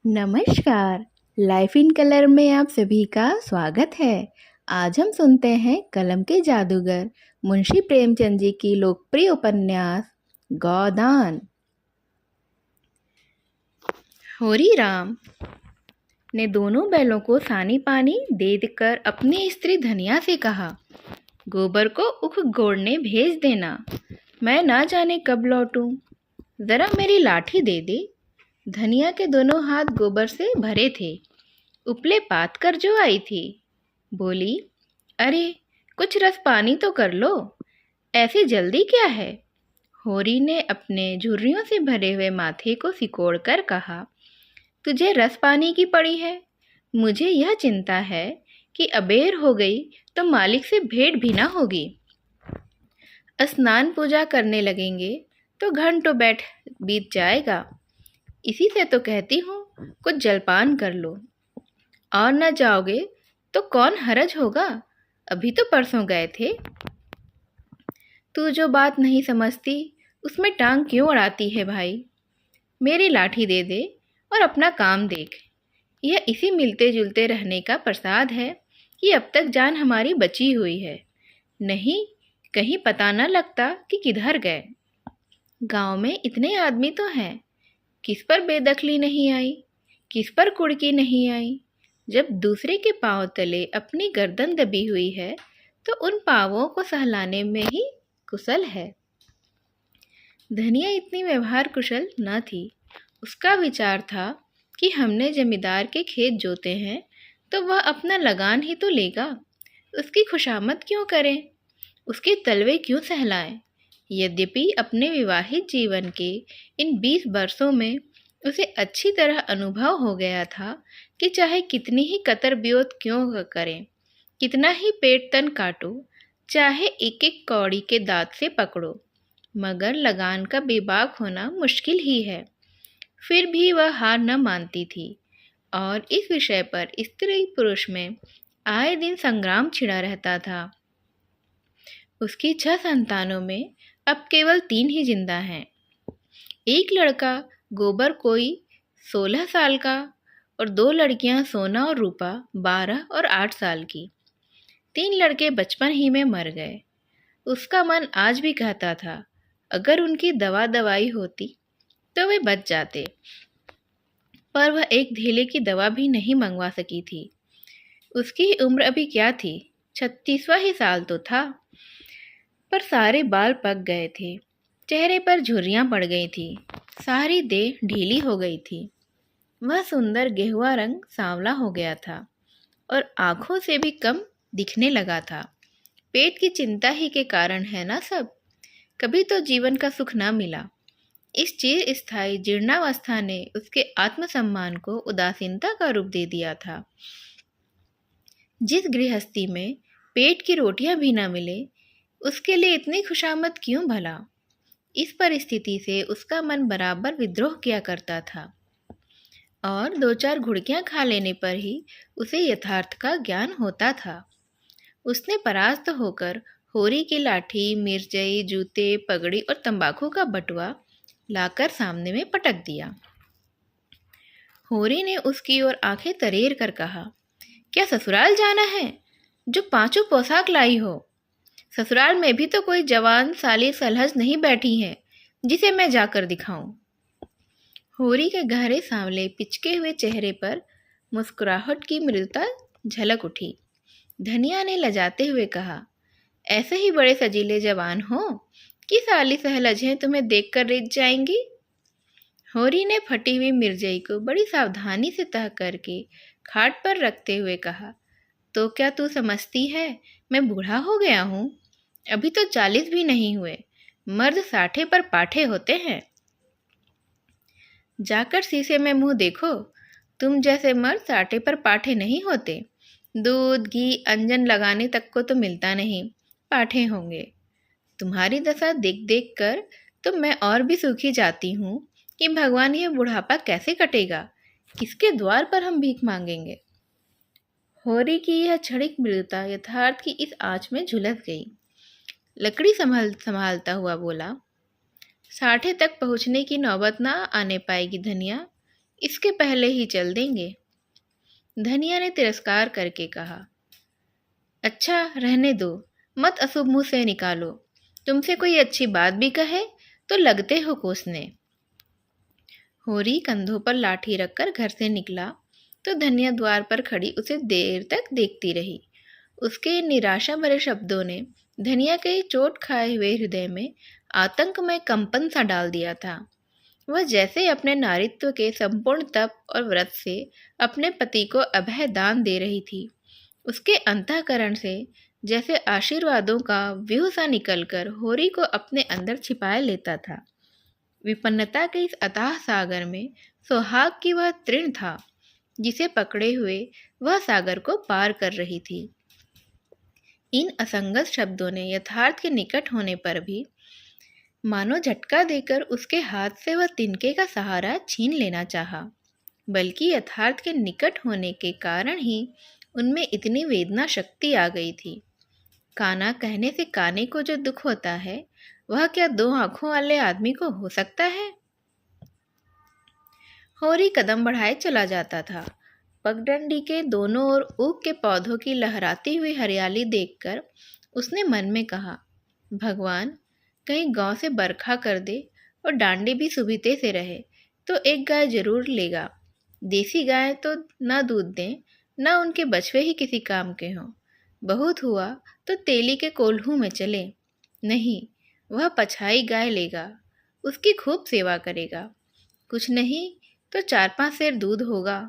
नमस्कार। Life in colour में आप सभी का स्वागत है। आज हम सुनते हैं कलम के जादूगर मुंशी प्रेमचंद जी की लोकप्रिय उपन्यास गोदान। होरी राम ने दोनों बैलों को सानी पानी दे देकर अपनी स्त्री धनिया से कहा, गोबर को उख गोड़ने भेज देना, मैं ना जाने कब लौटूं। जरा मेरी लाठी दे दे। धनिया के दोनों हाथ गोबर से भरे थे। उपले पात कर जो आई थी, बोली, अरे कुछ रस पानी तो कर लो, ऐसी जल्दी क्या है। होरी ने अपने झुर्रियों से भरे हुए माथे को सिकोड़ कर कहा, तुझे रस पानी की पड़ी है। मुझे यह चिंता है कि अबेर हो गई तो मालिक से भेंट भी ना होगी। स्नान पूजा करने लगेंगे तो घंटों बैठ बीत जाएगा। इसी से तो कहती हूँ कुछ जलपान कर लो। और न जाओगे तो कौन हरज होगा, अभी तो परसों गए थे। तू जो बात नहीं समझती उसमें टांग क्यों अड़ाती है भाई। मेरी लाठी दे दे और अपना काम देख। यह इसी मिलते जुलते रहने का प्रसाद है कि अब तक जान हमारी बची हुई है, नहीं कहीं पता न लगता कि किधर गए। गांव में इतने आदमी तो हैं, किस पर बेदखली नहीं आई, किस पर कुड़की नहीं आई। जब दूसरे के पांव तले अपनी गर्दन दबी हुई है तो उन पांवों को सहलाने में ही कुशल है। धनिया इतनी व्यवहार कुशल न थी। उसका विचार था कि हमने जमींदार के खेत जोते हैं तो वह अपना लगान ही तो लेगा, उसकी खुशामद क्यों करें, उसके तलवे क्यों सहलाएं। यद्यपि अपने विवाहित जीवन के इन 20 वर्षों में उसे अच्छी तरह अनुभव हो गया था कि चाहे कितनी ही कतर ब्योत क्यों करें, कितना ही पेट तन काटो, चाहे एक एक कौड़ी के दांत से पकड़ो, मगर लगान का बेबाक होना मुश्किल ही है। फिर भी वह हार न मानती थी और इस विषय पर स्त्री पुरुष में आए दिन संग्राम छिड़ा रहता था। उसकी 6 संतानों में अब केवल 3 ही जिंदा हैं। एक लड़का गोबर कोई 16 साल का और 2 लड़कियां सोना और रूपा 12 और 8 साल की। 3 लड़के बचपन ही में मर गए। उसका मन आज भी कहता था अगर उनकी दवा दवाई होती तो वे बच जाते, पर वह एक धेले की दवा भी नहीं मंगवा सकी थी। उसकी उम्र अभी क्या थी, 36वां ही साल तो था, पर सारे बाल पक गए थे, चेहरे पर झुर्रियां पड़ गई थी, सारी देह ढीली हो गई थी। वह सुंदर गेहुआ रंग सांवला हो गया था और आंखों से भी कम दिखने लगा था। पेट की चिंता ही के कारण है ना सब। कभी तो जीवन का सुख ना मिला। इस चिर स्थायी जीर्णावस्था ने उसके आत्मसम्मान को उदासीनता का रूप दे दिया था। जिस गृहस्थी में पेट की रोटियां भी ना मिले, उसके लिए इतनी खुशामद क्यों भला। इस परिस्थिति से उसका मन बराबर विद्रोह किया करता था और 2-4 घुड़कियां खा लेने पर ही उसे यथार्थ का ज्ञान होता था। उसने परास्त होकर होरी की लाठी, मिर्चई, जूते, पगड़ी और तंबाकू का बटुआ लाकर सामने में पटक दिया। होरी ने उसकी ओर आंखें तरेर कर कहा, क्या ससुराल जाना है जो 5 पोशाक लाई हो। ससुराल में भी तो कोई जवान साली सलहज नहीं बैठी है जिसे मैं जाकर दिखाऊं। होरी के गहरे सांवले पिचके हुए चेहरे पर मुस्कुराहट की मृदुता झलक उठी। धनिया ने लजाते हुए कहा, ऐसे ही बड़े सजीले जवान हो कि साली सहलजें तुम्हें देखकर रिझ जाएंगी। होरी ने फटी हुई मिर्जई को बड़ी सावधानी से तह करके खाट पर रखते हुए कहा, तो क्या तू समझती है मैं बूढ़ा हो गया हूँ। अभी तो 40 भी नहीं हुए, मर्द 60 पर पाठे होते हैं। जाकर शीशे में मुंह देखो, तुम जैसे मर्द 60 पर पाठे नहीं होते। दूध घी अंजन लगाने तक को तो मिलता नहीं, पाठे होंगे। तुम्हारी दशा देख देख कर तो मैं और भी सूखी जाती हूँ कि भगवान ये बुढ़ापा कैसे कटेगा, किसके द्वार पर हम भीख मांगेंगे। होरी की यह क्षणिक मृदुता यथार्थ की इस आंच में झुलस गई। लकड़ी संभालता हुआ बोला, 60 तक पहुंचने की नौबत ना आने पाएगी धनिया। इसके पहले ही चल देंगे। धनिया ने तिरस्कार करके कहा, अच्छा रहने दो, मत अशुभ मुंह से निकालो। तुमसे कोई अच्छी बात भी कहे तो लगते हो कोसने। होरी कंधों पर लाठी रखकर घर से निकला तो धनिया द्वार पर खड़ी उसे देर तक देखती रही। उसके निराशा भरे शब्दों ने धनिया के चोट खाए हुए हृदय में आतंक में कंपन सा डाल दिया था। वह जैसे अपने नारित्व के संपूर्ण तप और व्रत से अपने पति को अभय दान दे रही थी। उसके अंतःकरण से जैसे आशीर्वादों का व्यूह सा निकलकर होरी को अपने अंदर छिपाए लेता था। विपन्नता के इस अथाह सागर में सुहाग की वह तृण था जिसे पकड़े हुए वह सागर को पार कर रही थी। इन असंगत शब्दों ने यथार्थ के निकट होने पर भी मानो झटका देकर उसके हाथ से वह तिनके का सहारा छीन लेना चाहा, बल्कि यथार्थ के निकट होने के कारण ही उनमें इतनी वेदना शक्ति आ गई थी। काना कहने से काने को जो दुख होता है वह क्या दो आंखों वाले आदमी को हो सकता है। होरी कदम बढ़ाए चला जाता था। पगडंडी के दोनों ओर ऊख के पौधों की लहराती हुई हरियाली देखकर उसने मन में कहा, भगवान कहीं गांव से बरखा कर दे और डांडे भी सुबीते से रहे तो एक गाय जरूर लेगा। देसी गाय तो न दूध दें न उनके बछवे ही किसी काम के हों। बहुत हुआ तो तेली के कोल्हू में चले। नहीं, वह पछाई गाय लेगा, उसकी खूब सेवा करेगा। कुछ नहीं तो 4-5 सेर दूध होगा।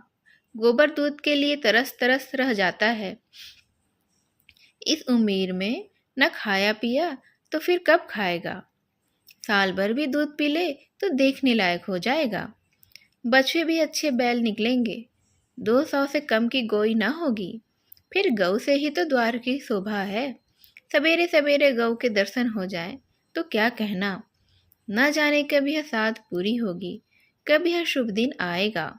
गोबर दूध के लिए तरस तरस रह जाता है। इस उम्र में न खाया पिया तो फिर कब खाएगा। साल भर भी दूध पी ले तो देखने लायक हो जाएगा। बछवे भी अच्छे बैल निकलेंगे। 200 से कम की गोई ना होगी। फिर गऊ से ही तो द्वार की शोभा है। सवेरे सवेरे गऊ के दर्शन हो जाए तो क्या कहना। न जाने कब यह साध पूरी होगी, कब यह शुभ दिन आएगा।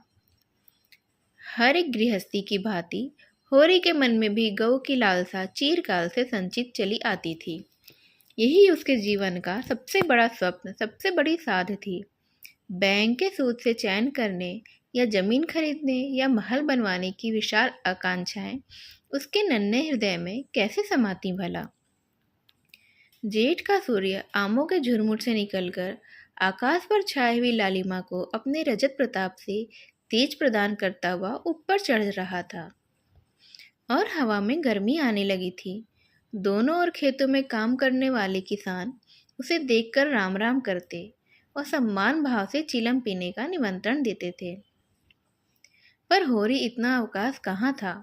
हर एक गृहस्थी की भांति होरी के मन में भी गऊ की लालसा चिरकाल से संचित चली आती थी। यही उसके जीवन का सबसे बड़ा स्वप्न, सबसे बड़ी साध थी। बैंक के सूद से चयन करने या जमीन खरीदने या महल बनवाने की विशाल आकांक्षाएं उसके नन्हे हृदय में कैसे समाती भला। जेठ का सूर्य आमों के झुरमुट से निकलकर आकाश पर छाई हुई लालिमा को अपने रजत प्रताप से तेज प्रदान करता हुआ ऊपर चढ़ रहा था और हवा में गर्मी आने लगी थी। दोनों ओर खेतों में काम करने वाले किसान उसे देखकर राम राम करते और सम्मान भाव से चिलम पीने का निमंत्रण देते थे। पर होरी इतना अवकाश कहाँ था।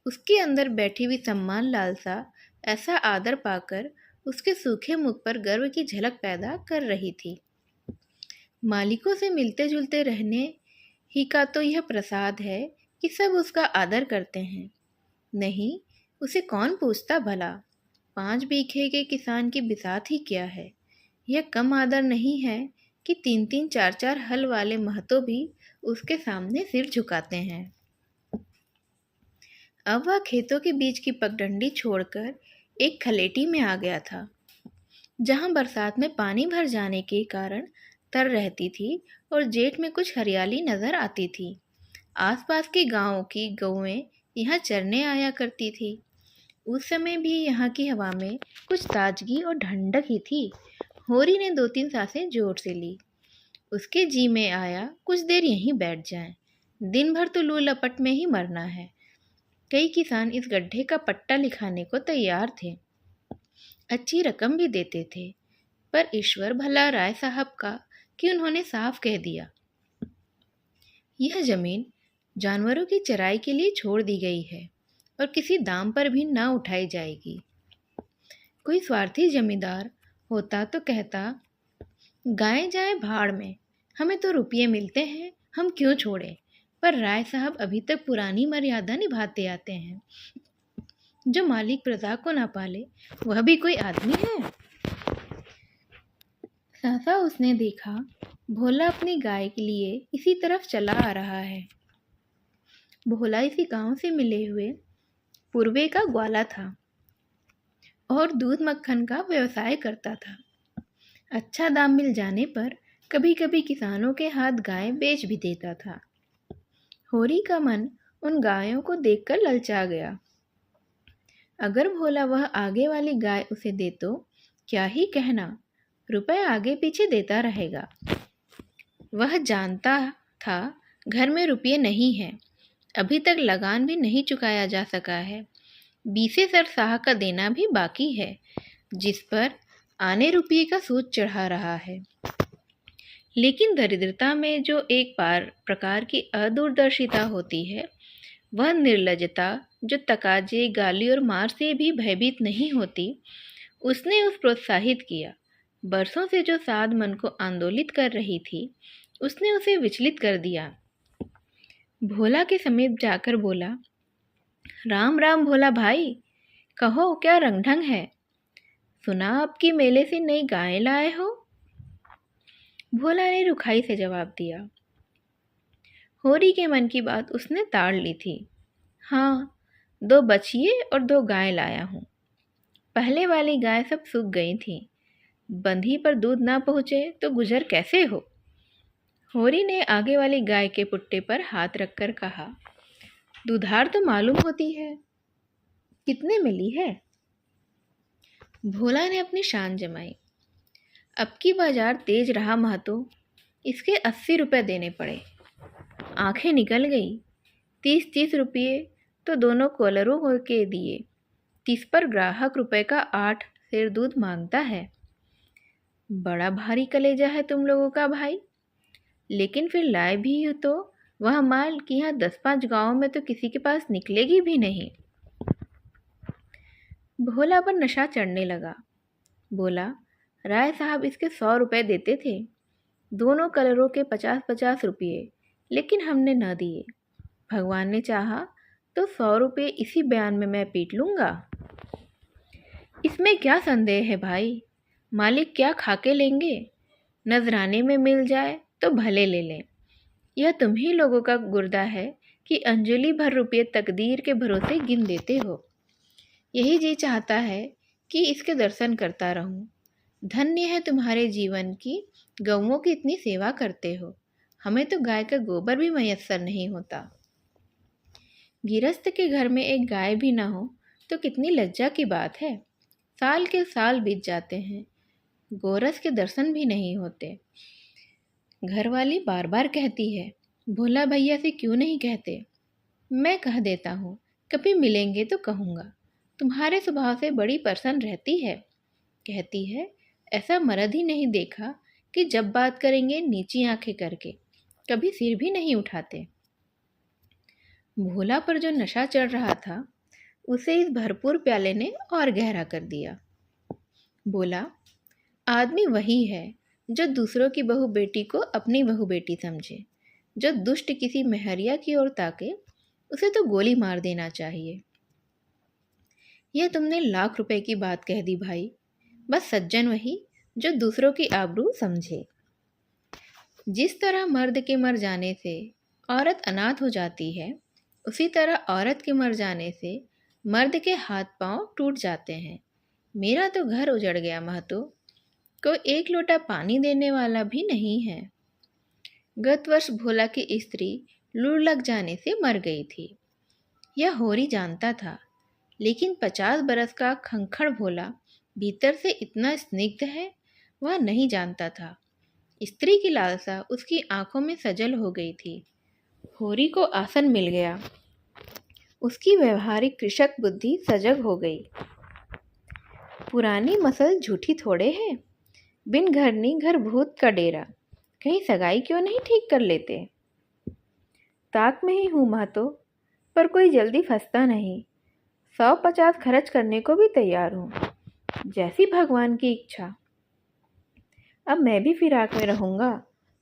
उसके अंदर बैठी हुई सम्मान लालसा ऐसा आदर पाकर उसके सूखे मुख पर गर्व की झलक पैदा कर रही थी। मालिकों से मिलते जुलते रहने ही का तो यह प्रसाद है कि सब उसका आदर करते हैं। नहीं, उसे कौन पूछता भला। 5 बीघे के किसान की बिसात ही क्या है। यह कम आदर नहीं है कि 3-3 4-4 हल वाले महतो भी उसके सामने सिर झुकाते हैं। अब वह खेतों के बीच की पगडंडी छोड़कर एक खलेटी में आ गया था, जहां बरसात में पानी भर जाने के कारण तर रहती थी और जेठ में कुछ हरियाली नजर आती थी। आसपास के गांवों की गौएं यहाँ चरने आया करती थी। उस समय भी यहाँ की हवा में कुछ ताजगी और ठंडक ही थी। होरी ने 2-3 सांसें जोर से ली। उसके जी में आया कुछ देर यहीं बैठ जाएं। दिन भर तो लू लपट में ही मरना है। कई किसान इस गड्ढे का पट्टा लिखाने को तैयार थे, अच्छी रकम भी देते थे, पर ईश्वर भला राय साहब का कि उन्होंने साफ कह दिया, यह जमीन जानवरों की चराई के लिए छोड़ दी गई है और किसी दाम पर भी ना उठाई जाएगी। कोई स्वार्थी जमींदार होता तो कहता, गाय जाए भाड़ में, हमें तो रुपये मिलते हैं, हम क्यों छोड़ें। पर राय साहब अभी तक पुरानी मर्यादा निभाते आते हैं। जो मालिक प्रजा को ना पाले वह भी कोई आदमी है। सहसा उसने देखा भोला अपनी गाय के लिए इसी तरफ चला आ रहा है। भोला इसी गांव से मिले हुए पूर्वे का ग्वाला था और दूध मक्खन का व्यवसाय करता था। अच्छा दाम मिल जाने पर कभी कभी किसानों के हाथ गाय बेच भी देता था। होरी का मन उन गायों को देखकर ललचा गया। अगर भोला वह आगे वाली गाय उसे दे तो क्या ही कहना, रुपए आगे पीछे देता रहेगा। वह जानता था घर में रुपये नहीं हैं, अभी तक लगान भी नहीं चुकाया जा सका है, 20 साह का देना भी बाकी है, जिस पर आने रुपये का सूद चढ़ा रहा है। लेकिन दरिद्रता में जो एक प्रकार की अदूरदर्शिता होती है, वह निर्लजता जो तकाजे, गाली और मार से भी भयभीत नहीं होती, उसने उस प्रोत्साहित किया। बरसों से जो साध मन को आंदोलित कर रही थी, उसने उसे विचलित कर दिया। भोला के समीप जाकर बोला, राम राम भोला भाई, कहो क्या रंगढंग है? सुना आपकी मेले से नई गाय लाए हो? भोला ने रुखाई से जवाब दिया। होरी के मन की बात उसने ताड़ ली थी। हाँ, 2 बछिए और 2 गाय लाया हूँ। पहले वाली गाय सब सूख गई थी, बंधी पर दूध ना पहुँचे तो गुजर कैसे हो? होरी ने आगे वाली गाय के पुट्टे पर हाथ रखकर कहा, दुधार तो मालूम होती है, कितने मिली है? भोला ने अपनी शान जमाई। अब की बाजार तेज रहा महतो, इसके 80 रुपये देने पड़े। आंखें निकल गई। 30-30 रुपये तो दोनों कॉलरों के दिए। 30 पर ग्राहक रुपए का 8 सेर दूध मांगता है। बड़ा भारी कलेजा है तुम लोगों का भाई। लेकिन फिर लाए भी हो तो वह माल कि यहाँ 10-5 गाँव में तो किसी के पास निकलेगी भी नहीं। भोला पर नशा चढ़ने लगा। बोला, राय साहब इसके 100 रुपये देते थे, दोनों कलरों के 50-50 रुपये, लेकिन हमने न दिए। भगवान ने चाहा तो 100 रुपये इसी बयान में मैं पीट लूँगा। इसमें क्या संदेह है भाई, मालिक क्या खाके लेंगे? नजराने में मिल जाए तो भले ले लें। यह तुम ही लोगों का गुर्दा है कि अंजलि भर रुपये तकदीर के भरोसे गिन देते हो। यही जी चाहता है कि इसके दर्शन करता रहूं। धन्य है तुम्हारे जीवन की, गौओं की इतनी सेवा करते हो। हमें तो गाय का गोबर भी मयस्सर नहीं होता। गिरस्त के घर में एक गाय भी ना हो तो कितनी लज्जा की बात है। साल के साल बीत जाते हैं, गोरस के दर्शन भी नहीं होते। घरवाली बार बार कहती है, भोला भैया से क्यों नहीं कहते? मैं कह देता हूँ, कभी मिलेंगे तो कहूँगा। तुम्हारे स्वभाव से बड़ी प्रसन्न रहती है। कहती है, ऐसा मर्द ही नहीं देखा कि जब बात करेंगे नीची आंखें करके, कभी सिर भी नहीं उठाते। भोला पर जो नशा चढ़ रहा था, उसे इस भरपूर प्याले ने और गहरा कर दिया। बोला, आदमी वही है जो दूसरों की बहू बेटी को अपनी बहू बेटी समझे। जो दुष्ट किसी मेहरिया की ओर ताके, उसे तो गोली मार देना चाहिए। यह तुमने लाख रुपए की बात कह दी भाई। बस सज्जन वही जो दूसरों की आबरू समझे। जिस तरह मर्द के मर जाने से औरत अनाथ हो जाती है, उसी तरह औरत के मर जाने से मर्द के हाथ पांव टूट जाते हैं। मेरा तो घर उजड़ गया महतो, कोई एक लोटा पानी देने वाला भी नहीं है। गत वर्ष भोला की स्त्री लूड़ लग जाने से मर गई थी। यह होरी जानता था, लेकिन 50 बरस का खंखड़ भोला भीतर से इतना स्निग्ध है, वह नहीं जानता था। स्त्री की लालसा उसकी आंखों में सजल हो गई थी। होरी को आसन मिल गया। उसकी व्यवहारिक कृषक बुद्धि सजग हो गई। पुरानी मसल झूठी थोड़े है। बिन घरनी घर भूत का डेरा, कहीं सगाई क्यों नहीं ठीक कर लेते? ताक में ही हूँ महतो, पर कोई जल्दी फंसता नहीं। 150 खर्च करने को भी तैयार हूँ, जैसी भगवान की इच्छा। अब मैं भी फिराक में रहूँगा।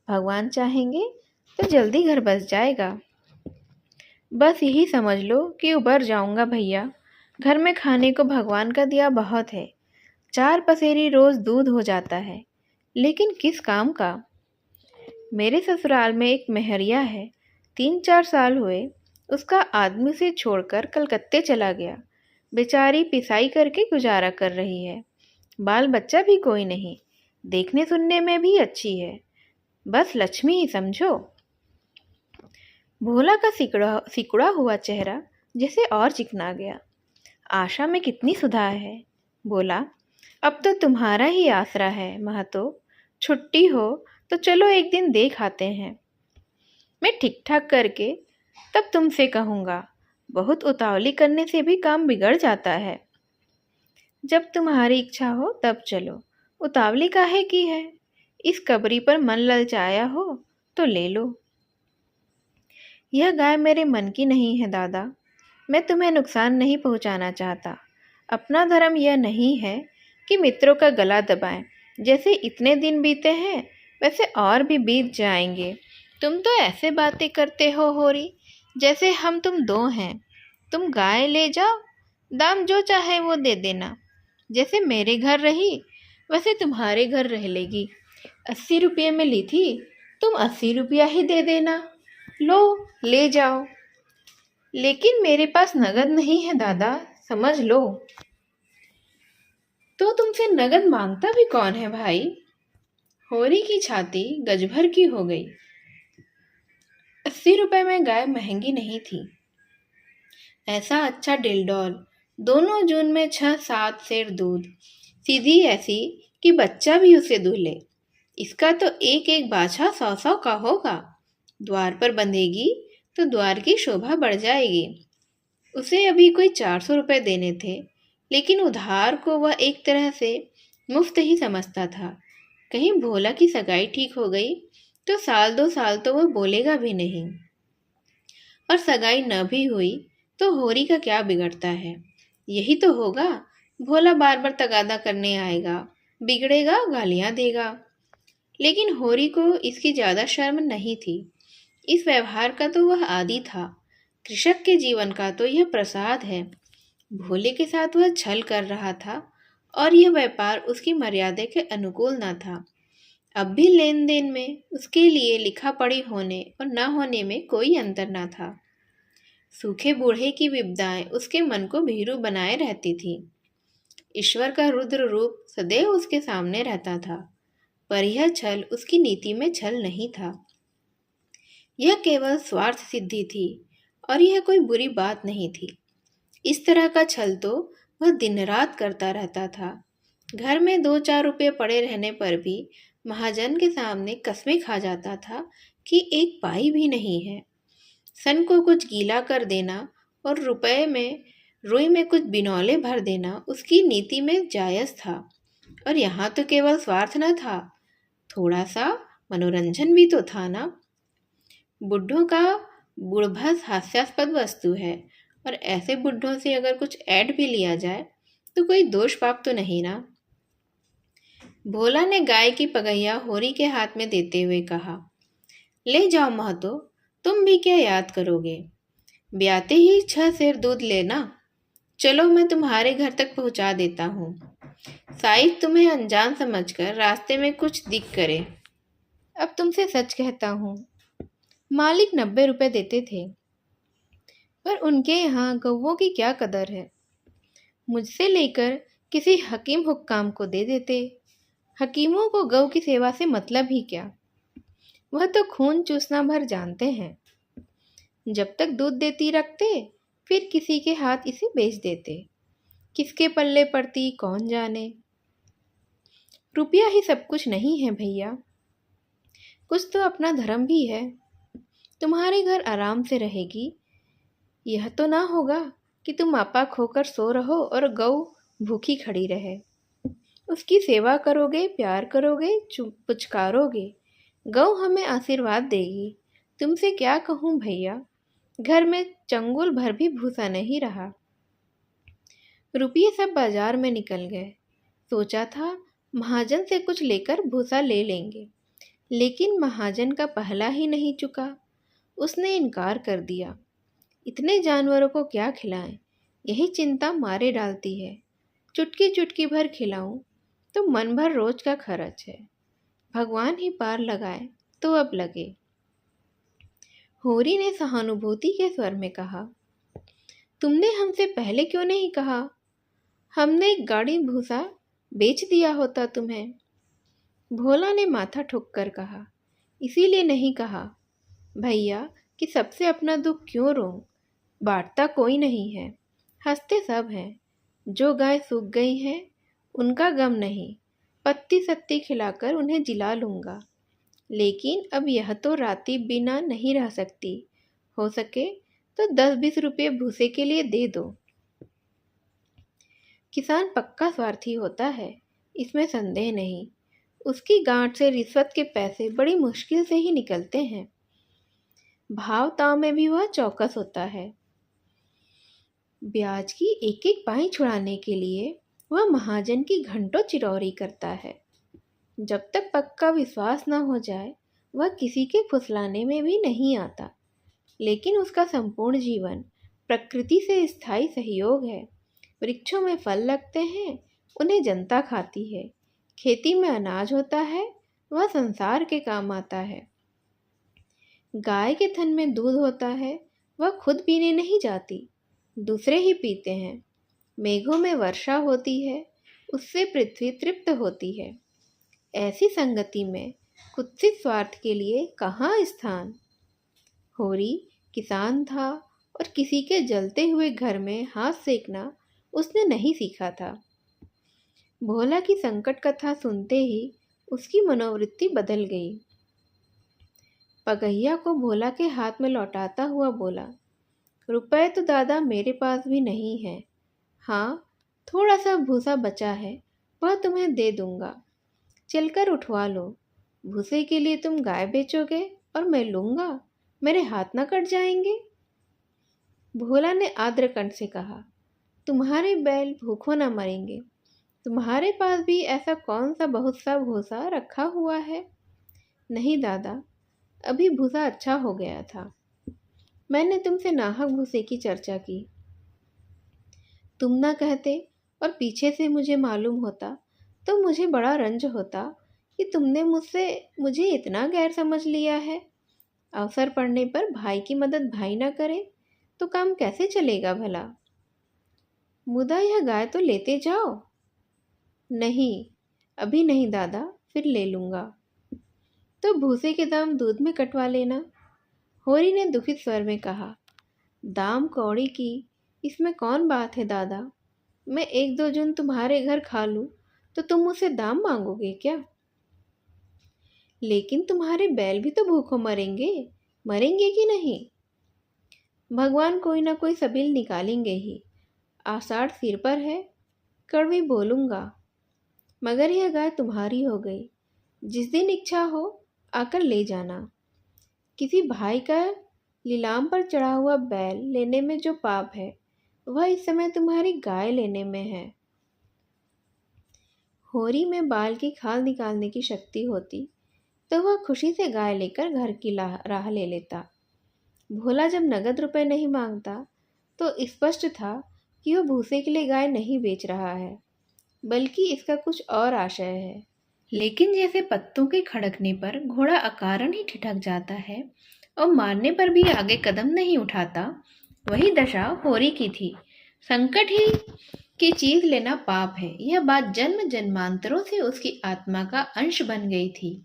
भगवान चाहेंगे तो जल्दी घर बस जाएगा। बस यही समझ लो कि उबर जाऊँगा भैया। घर में खाने को भगवान का दिया बहुत है। 4 पसेरी रोज़ दूध हो जाता है, लेकिन किस काम का? मेरे ससुराल में एक मेहरिया है, 3-4 साल हुए उसका आदमी उसे छोड़कर कलकत्ते चला गया। बेचारी पिसाई करके गुजारा कर रही है। बाल बच्चा भी कोई नहीं, देखने सुनने में भी अच्छी है। बस लक्ष्मी ही समझो। भोला का सिकुड़ा सिकुड़ा हुआ चेहरा जैसे और चिकना गया। आशा में कितनी सुधार है। बोला, अब तो तुम्हारा ही आसरा है महतो। छुट्टी हो तो चलो एक दिन देख आते हैं। मैं ठीक ठाक करके तब तुमसे कहूँगा। बहुत उतावली करने से भी काम बिगड़ जाता है। जब तुम्हारी इच्छा हो तब चलो, उतावली काहे की है। इस कबरी पर मन ललचाया हो तो ले लो। यह गाय मेरे मन की नहीं है दादा। मैं तुम्हें नुकसान नहीं पहुंचाना चाहता। अपना धर्म यह नहीं है कि मित्रों का गला दबाएं। जैसे इतने दिन बीते हैं वैसे और भी बीत जाएंगे। तुम तो ऐसे बातें करते हो होरी, जैसे हम तुम दो हैं। तुम गाय ले जाओ, दाम जो चाहे वो दे देना। जैसे मेरे घर रही वैसे तुम्हारे घर रह लेगी। 80 रुपये में ली थी, तुम 80 रुपया ही दे देना। लो, ले जाओ। लेकिन मेरे पास नगद नहीं है दादा, समझ लो। तो तुमसे नगद मांगता भी कौन है भाई। होरी की छाती गजभर की हो गई। 80 रुपए में गाय महंगी नहीं थी। ऐसा अच्छा डिलडोल, दोनों जून में 6-7 सेर दूध, सीधी ऐसी कि बच्चा भी उसे दूल्हे। इसका तो एक एक बाछा 100-100 का होगा। द्वार पर बंधेगी तो द्वार की शोभा बढ़ जाएगी। उसे अभी कोई 400 रुपये देने थे, लेकिन उधार को वह एक तरह से मुफ्त ही समझता था। कहीं भोला की सगाई ठीक हो गई तो 1-2 साल तो वह बोलेगा भी नहीं। और सगाई न भी हुई तो होरी का क्या बिगड़ता है। यही तो होगा, भोला बार बार तगादा करने आएगा, बिगड़ेगा, गालियां देगा। लेकिन होरी को इसकी ज्यादा शर्म नहीं थी। इस व्यवहार का तो वह आदी था। कृषक के जीवन का तो यह प्रसाद है। भोले के साथ वह छल कर रहा था और यह व्यापार उसकी मर्यादा के अनुकूल न था। अब भी लेन देन में उसके लिए लिखा पढ़ी होने और न होने में कोई अंतर न था। सूखे बूढ़े की विपदाएं उसके मन को भीरू बनाए रहती थी। ईश्वर का रुद्र रूप सदैव उसके सामने रहता था, पर यह छल उसकी नीति में छल नहीं था। यह केवल स्वार्थ सिद्धि थी और यह कोई बुरी बात नहीं थी। इस तरह का छल तो वह दिन रात करता रहता था। घर में 2-4 रुपये पड़े रहने पर भी महाजन के सामने कस्में खा जाता था कि एक पाई भी नहीं है। सन को कुछ गीला कर देना और रुई में कुछ बिनौले भर देना उसकी नीति में जायज़ था। और यहाँ तो केवल स्वार्थ न था, थोड़ा सा मनोरंजन भी तो था ना। बुढ़ों का बुढ़भस हास्यास्पद वस्तु है, और ऐसे बुढ़ों से अगर कुछ ऐड भी लिया जाए तो कोई दोष पाप तो नहीं ना। भोला ने गाय की पगैया होरी के हाथ में देते हुए कहा, ले जाओ महतो, तुम भी क्या याद करोगे। ब्याते ही 6 सेर दूध लेना। चलो मैं तुम्हारे घर तक पहुंचा देता हूँ। शायद तुम्हें अनजान समझकर रास्ते में कुछ दिख करे। अब तुमसे सच कहता हूँ, मालिक 90 रुपये देते थे, पर उनके यहाँ गौवों की क्या कदर है। मुझसे लेकर किसी हकीम हुक्काम को दे देते। हकीमों को गौ की सेवा से मतलब ही क्या। वह तो खून चूसना भर जानते हैं। जब तक दूध देती रखते, फिर किसी के हाथ इसे बेच देते। किसके पल्ले पड़ती कौन जाने। रुपया ही सब कुछ नहीं है भैया, कुछ तो अपना धर्म भी है। तुम्हारे घर आराम से रहेगी। यह तो ना होगा कि तुम आपा खोकर सो रहो और गौ भूखी खड़ी रहे। उसकी सेवा करोगे, प्यार करोगे, पुचकारोगे, गौ हमें आशीर्वाद देगी। तुमसे क्या कहूँ भैया, घर में चंगुल भर भी भूसा नहीं रहा। रुपये सब बाजार में निकल गए। सोचा था महाजन से कुछ लेकर भूसा ले लेंगे, लेकिन महाजन का पहला ही नहीं चुका। उसने इनकार कर दिया। इतने जानवरों को क्या खिलाएं, यही चिंता मारे डालती है। चुटकी चुटकी भर खिलाऊं तो मन भर रोज का खर्च है। भगवान ही पार लगाए तो अब लगे। होरी ने सहानुभूति के स्वर में कहा, तुमने हमसे पहले क्यों नहीं कहा। हमने एक गाड़ी भूसा बेच दिया होता तुम्हें। भोला ने माथा ठोक कर कहा, इसीलिए नहीं कहा भैया कि सबसे अपना दुख क्यों रो, बांटता कोई नहीं है, हंसते सब हैं। जो गाय सूख गई हैं उनका गम नहीं, पत्ती सत्ती खिलाकर उन्हें जिला लूँगा। लेकिन अब यह तो राती बिना नहीं रह सकती, हो सके तो 10-20 रुपये भूसे के लिए दे दो। किसान पक्का स्वार्थी होता है, इसमें संदेह नहीं। उसकी गांठ से रिश्वत के पैसे बड़ी मुश्किल से ही निकलते हैं। भाव ताव में भी वह चौकस होता है। ब्याज की एक एक पाई छुड़ाने के लिए वह महाजन की घंटों चिरौरी करता है। जब तक पक्का विश्वास न हो जाए वह किसी के फुसलाने में भी नहीं आता। लेकिन उसका संपूर्ण जीवन प्रकृति से स्थायी सहयोग है। वृक्षों में फल लगते हैं, उन्हें जनता खाती है। खेती में अनाज होता है, वह संसार के काम आता है। गाय के थन में दूध होता है, वह खुद पीने नहीं जाती, दूसरे ही पीते हैं। मेघों में वर्षा होती है, उससे पृथ्वी तृप्त होती है। ऐसी संगति में कुत्सित स्वार्थ के लिए कहाँ स्थान। होरी किसान था और किसी के जलते हुए घर में हाथ सेकना उसने नहीं सीखा था। भोला की संकट कथा सुनते ही उसकी मनोवृत्ति बदल गई। पगहिया को भोला के हाथ में लौटाता हुआ बोला, रुपए तो दादा मेरे पास भी नहीं है। हाँ, थोड़ा सा भूसा बचा है, वह तुम्हें दे दूंगा। चलकर उठवा लो। भूसे के लिए तुम गाय बेचोगे और मैं लूँगा, मेरे हाथ ना कट जाएंगे। भोला ने आर्द्र कंठ से कहा, तुम्हारे बैल भूखों ना मरेंगे। तुम्हारे पास भी ऐसा कौन सा बहुत सा भूसा रखा हुआ है? नहीं दादा, अभी भूसा अच्छा हो गया था। मैंने तुमसे नाहक भूसे की चर्चा की। तुम ना कहते और पीछे से मुझे मालूम होता तो मुझे बड़ा रंज होता कि तुमने मुझे इतना गैर समझ लिया है। अवसर पड़ने पर भाई की मदद भाई ना करे तो काम कैसे चलेगा भला। मुदा यह गाय तो लेते जाओ। नहीं, अभी नहीं दादा, फिर ले लूँगा। तो भूसे के दाम दूध में कटवा लेना। होरी ने दुखित स्वर में कहा, दाम कौड़ी की इसमें कौन बात है दादा। मैं 1-2 जून तुम्हारे घर खा लूँ तो तुम मुझसे दाम मांगोगे क्या? लेकिन तुम्हारे बैल भी तो भूखों मरेंगे, मरेंगे कि नहीं? भगवान कोई ना कोई सबील निकालेंगे ही। आषाढ़ सिर पर है, कड़वी बोलूँगा। मगर यह गाय तुम्हारी हो गई। जिस दिन इच्छा हो आकर ले जाना। किसी भाई का लीलाम पर चढ़ा हुआ बैल लेने में जो पाप है वह इस समय तुम्हारी गाय लेने में है। होरी में बाल की खाल निकालने की शक्ति होती तो वह खुशी से गाय लेकर घर की राह ले लेता। भोला जब नगद रुपए नहीं मांगता तो स्पष्ट था कि वह भूसे के लिए गाय नहीं बेच रहा है, बल्कि इसका कुछ और आशय है। लेकिन जैसे पत्तों के खड़कने पर घोड़ा अकारण ही ठिठक जाता है और मारने पर भी आगे कदम नहीं उठाता, वही दशा होरी की थी। संकट ही की चीज लेना पाप है, यह बात जन्म जन्मांतरों से उसकी आत्मा का अंश बन गई थी।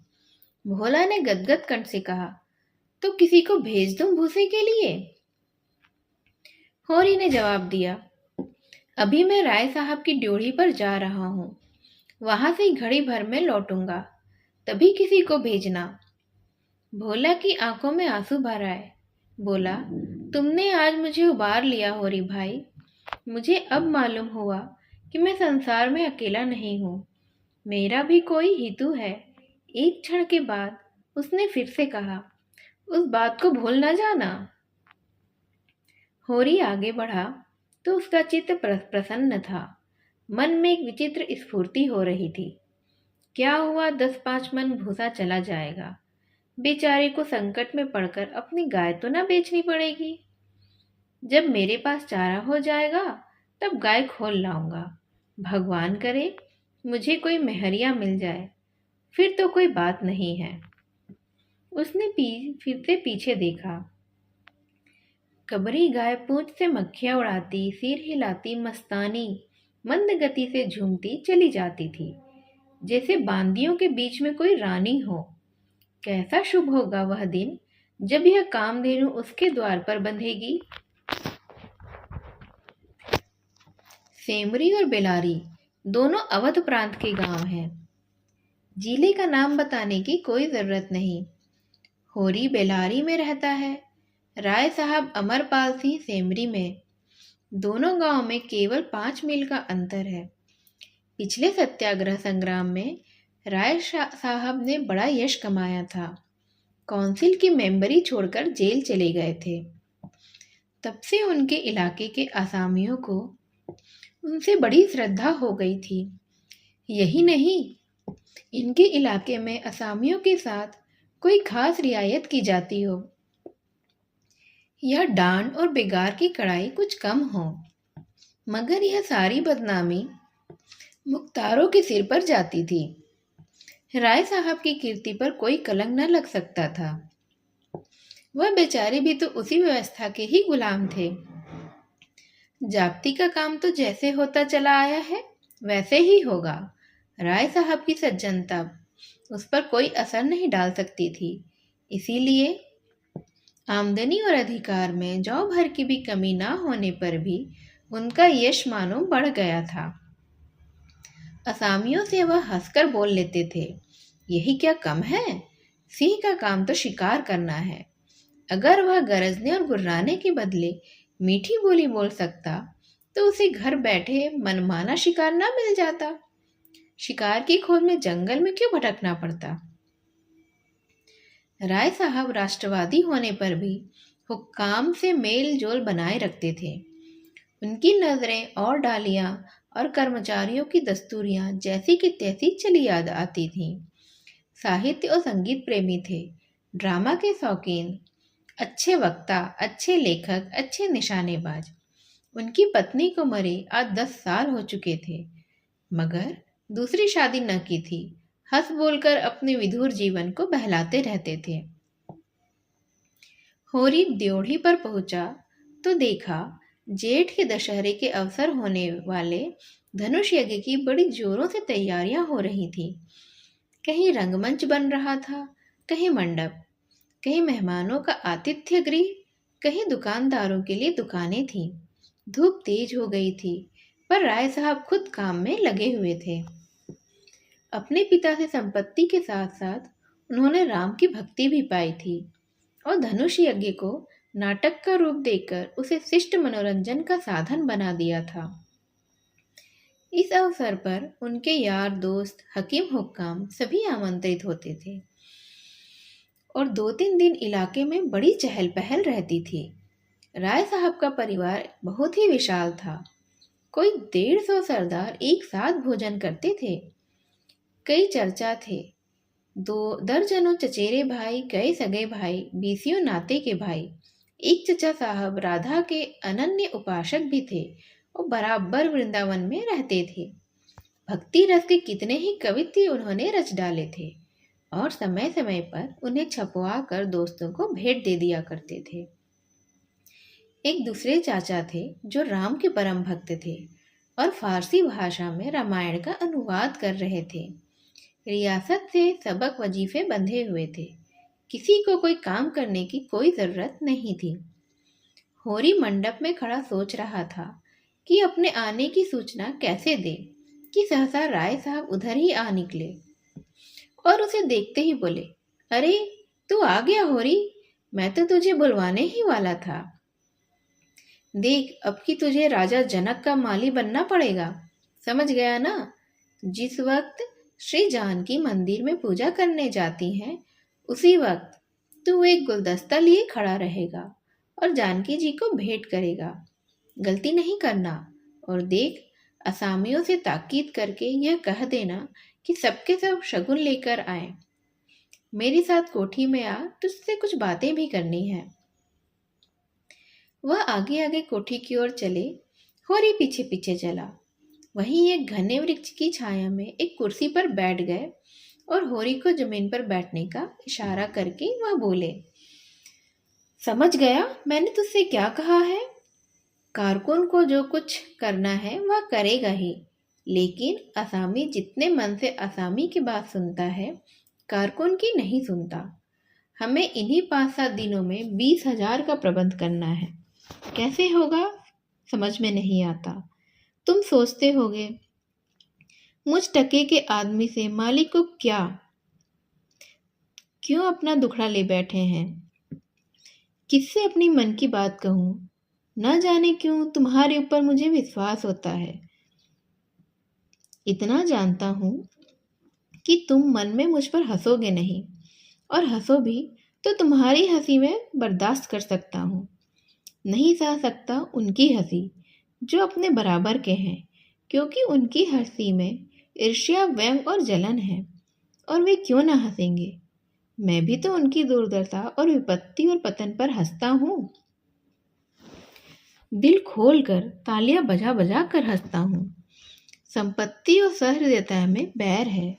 भोला ने गदगद कंठ से कहा, तो किसी को भेज दूं भूसे के लिए? होरी ने जवाब दिया, अभी मैं राय साहब की ड्योढ़ी पर जा रहा हूँ, वहां से घड़ी भर में लौटूंगा, तभी किसी को भेजना। भोला की आंखों में आंसू भर आए। बोला, तुमने आज मुझे उबार लिया होरी भाई। मुझे अब मालूम हुआ कि मैं संसार में अकेला नहीं हूँ, मेरा भी कोई हितू है। एक क्षण के बाद उसने फिर से कहा, उस बात को भूल न जाना। होरी आगे बढ़ा तो उसका चित्त प्रसन्न था। मन में एक विचित्र स्फूर्ति हो रही थी। क्या हुआ, 10-5 मन भूसा चला जाएगा। बेचारे को संकट में पड़कर अपनी गाय तो ना बेचनी पड़ेगी। जब मेरे पास चारा हो जाएगा तब गाय खोल लाऊंगा। भगवान करे मुझे कोई मेहरिया मिल जाए, फिर तो कोई बात नहीं है। उसने फिर से पीछे देखा। कबरी गाय पूंछ से मक्खियां उड़ाती, सिर हिलाती, मस्तानी मंद गति से झूमती चली जाती थी, जैसे बांदियों के बीच में कोई रानी हो। कैसा शुभ होगा वह दिन जब यह कामधेनु उसके द्वार पर बंधेगी। सेमरी और बेलारी दोनों अवध प्रांत के गांव हैं। जिले का नाम बताने की कोई जरूरत नहीं। होरी बेलारी में रहता है, राय साहब अमरपाल सिंह सेमरी में। दोनों गांव में केवल 5 मील का अंतर है। पिछले सत्याग्रह संग्राम में राय साहब ने बड़ा यश कमाया था। काउंसिल की मेंबरी छोड़कर जेल चले गए थे। तब से उनके इलाके के आसामियों को उनसे बड़ी श्रद्धा हो गई थी। यही नहीं, इनके इलाके में असामियों के साथ कोई खास रियायत की जाती हो या डांड और बेगार की कड़ाई कुछ कम हो, मगर यह सारी बदनामी मुख्तारों के सिर पर जाती थी। राय साहब की कीर्ति पर कोई कलंक न लग सकता था। वह बेचारे भी तो उसी व्यवस्था के ही गुलाम थे। जाप्ती का काम तो जैसे होता चला आया है वैसे ही होगा। राय साहब की सज्जनता उस पर कोई असर नहीं डाल सकती थी। इसीलिए आमदनी और अधिकार में जौ भर की भी कमी ना होने पर भी उनका यश मानो बढ़ गया था। असामियों से वह हंसकर बोल लेते थे, यही क्या कम है? सिंह का काम तो शिकार करना है। अगर वह गरजने और गुर्राने के बदले मीठी बोली बोल सकता तो उसे घर बैठे मनमाना शिकार ना मिल जाता। शिकार की खोज में जंगल में क्यों भटकना पड़ता? राय साहब राष्ट्रवादी होने पर भी हुक्काम से मेल जोल बनाए रखते थे। उनकी नजरें और डालियां और कर्मचारियों की दस्तूरियां जैसी की तैसी चली आती थीं। साहित्य और संगीत प्रेमी थे, ड्रामा के शौकीन, अच्छे वक्ता, अच्छे लेखक, अच्छे निशानेबाज। उनकी पत्नी को मरे आज 10 साल हो चुके थे, मगर दूसरी शादी न की थी। हंस बोलकर अपने विधुर जीवन को बहलाते रहते थे। होरी द्योढ़ी पर पहुंचा तो देखा जेठ के दशहरे के अवसर होने वाले धनुष यज्ञ की बड़ी जोरों से तैयारियां हो रही थी। कहीं रंगमंच बन रहा था, कहीं मंडप, कहीं मेहमानों का आतिथ्य गृह, कहीं दुकानदारों के लिए दुकानें थीं। धूप तेज हो गई थी, पर राय साहब खुद काम में लगे हुए थे। अपने पिता से संपत्ति के साथ साथ उन्होंने राम की भक्ति भी पाई थी और धनुष यज्ञ को नाटक का रूप देकर उसे शिष्ट मनोरंजन का साधन बना दिया था। इस अवसर पर उनके यार दोस्त हकीम हुक्काम सभी आमंत्रित होते थे और 2-3 दिन इलाके में बड़ी चहल पहल रहती थी। राय साहब का परिवार बहुत ही विशाल था। कोई 150 सरदार एक साथ भोजन करते थे। कई चर्चा थे, 2 दर्जनों चचेरे भाई, कई सगे भाई, बीसियों नाते के भाई। एक चचा साहब राधा के अनन्य उपासक भी थे और बराबर वृंदावन में रहते थे। भक्ति रस के कितने ही कवित्व उन्होंने रच डाले थे और समय समय पर उन्हें छपवा कर दोस्तों को भेंट दे दिया करते थे। एक दूसरे चाचा थे जो राम के परम भक्त थे और फारसी भाषा में रामायण का अनुवाद कर रहे थे। रियासत से सबक वजीफे बंधे हुए थे। किसी को कोई काम करने की कोई जरूरत नहीं थी। होरी मंडप में खड़ा सोच रहा था कि अपने आने की सूचना कैसे दे कि सहसा राय साहब उधर ही आ निकले और उसे देखते ही बोले, अरे तू आ गया होरी, मैं तो तुझे बुलवाने ही वाला था। देख, अब कि तुझे राजा जनक का माली बनना पड़ेगा, समझ गया ना? जिस वक्त श्री जानकी मंदिर में पूजा करने जाती हैं, उसी वक्त तू एक गुलदस्ता लिए खड़ा रहेगा और जानकी जी को भेंट करेगा। गलती नहीं करना। और देख, असामियों से ताकीद करके यह कह देना कि सबके सब शगुन लेकर आए। मेरे साथ कोठी में आ, तुझसे कुछ बातें भी करनी है। वह आगे आगे कोठी की ओर चले, होरी पीछे पीछे चला। वहीं एक घने वृक्ष की छाया में एक कुर्सी पर बैठ गए और होरी को जमीन पर बैठने का इशारा करके वह बोले, समझ गया मैंने तुझसे क्या कहा है? कारकुन को जो कुछ करना है वह करेगा ही, लेकिन असामी जितने मन से असामी की बात सुनता है, कारकुन की नहीं सुनता। हमें इन्हीं 5-7 दिनों में 20,000 का प्रबंध करना है। कैसे होगा समझ में नहीं आता। तुम सोचते होगे मुझ टके के आदमी से मालिक को क्यों अपना दुखड़ा ले बैठे हैं। किससे अपनी मन की बात कहूँ। न जाने क्यों तुम्हारे ऊपर मुझे विश्वास होता है। इतना जानता हूँ कि तुम मन में मुझ पर हंसोगे नहीं, और हंसो भी तो तुम्हारी हंसी में बर्दाश्त कर सकता हूँ। नहीं सह सकता उनकी हंसी जो अपने बराबर के हैं, क्योंकि उनकी हंसी में ईर्ष्या, व्यंग और जलन है। और वे क्यों ना हंसेंगे। मैं भी तो उनकी दुर्दशा और विपत्ति और पतन पर हंसता हूँ। दिल खोल कर तालियां बजा बजा कर हंसता हूँ। संपत्ति और सहृदयता में बैर है।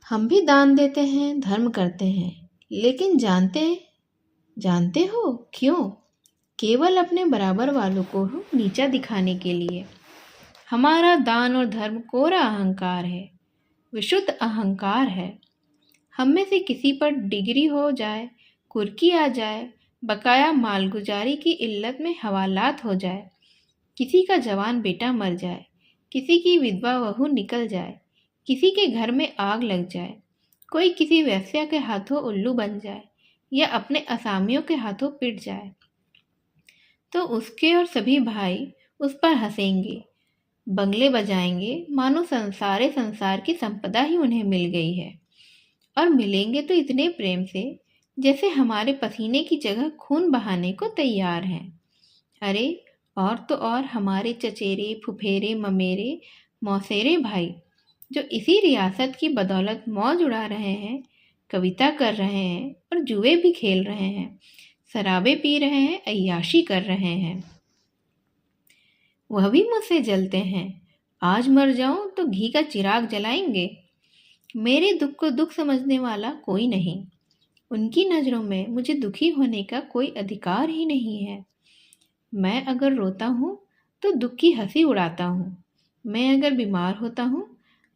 हम भी दान देते हैं, धर्म करते हैं, लेकिन जानते हो क्यों? केवल अपने बराबर वालों को नीचा दिखाने के लिए। हमारा दान और धर्म कोरा अहंकार है, विशुद्ध अहंकार है। हम में से किसी पर डिग्री हो जाए, कुर्की आ जाए, बकाया मालगुजारी की इल्लत में हवालात हो जाए, किसी का जवान बेटा मर जाए, किसी की विधवा बहू निकल जाए, किसी के घर में आग लग जाए, कोई किसी वेश्या के हाथों उल्लू बन जाए या अपने असामियों के हाथों पिट जाए, तो उसके और सभी भाई उस पर हंसेंगे, बंगले बजाएंगे, मानो संसार की संपदा ही उन्हें मिल गई है। और मिलेंगे तो इतने प्रेम से जैसे हमारे पसीने की जगह खून बहाने को तैयार हैं। अरे और तो और हमारे चचेरे, फुफेरे, ममेरे, मौसेरे भाई जो इसी रियासत की बदौलत मौज उड़ा रहे हैं, कविता कर रहे हैं और जुए भी खेल रहे हैं, शराबे पी रहे हैं, अय्याशी कर रहे हैं, वह भी मुझसे जलते हैं। आज मर जाऊं तो घी का चिराग जलाएंगे। मेरे दुख को दुख समझने वाला कोई नहीं। उनकी नज़रों में मुझे दुखी होने का कोई अधिकार ही नहीं है। मैं अगर रोता हूँ तो दुख की हंसी उड़ाता हूँ। मैं अगर बीमार होता हूँ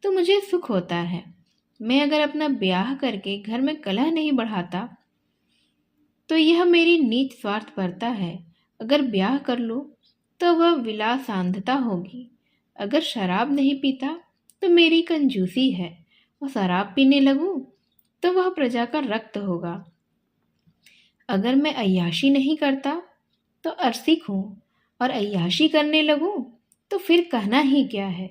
तो मुझे सुख होता है। मैं अगर अपना ब्याह करके घर में कलह नहीं बढ़ाता तो यह मेरी नीच स्वार्थपरता है। अगर ब्याह कर लो तो वह विलासांधता होगी। अगर शराब नहीं पीता तो मेरी कंजूसी है, और शराब पीने लगूं तो वह प्रजा का रक्त होगा। अगर मैं अय्याशी नहीं करता तो अरसिक हूँ, और अय्याशी करने लगूं तो फिर कहना ही क्या है।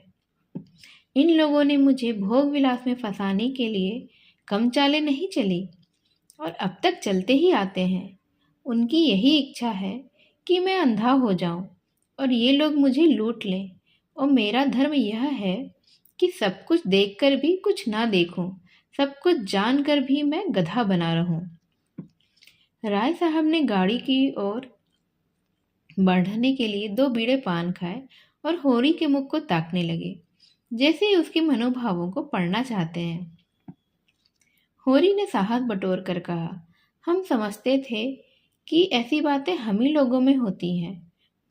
इन लोगों ने मुझे भोग विलास में फंसाने के लिए कम चालें नहीं चली, और अब तक चलते ही आते हैं। उनकी यही इच्छा है कि मैं अंधा हो जाऊं और ये लोग मुझे लूट लें, और मेरा धर्म यह है कि सब कुछ देखकर भी कुछ ना देखूं, सब कुछ जानकर भी मैं गधा बना रहूं। राय साहब ने गाड़ी की ओर बढ़ने के लिए 2 बीड़े पान खाए और होरी के मुख को ताकने लगे, जैसे ही उसके मनोभावों को पढ़ना चाहते हैं। होरी ने साहस बटोर कर कहा, हम समझते थे कि ऐसी बातें हम ही लोगों में होती हैं,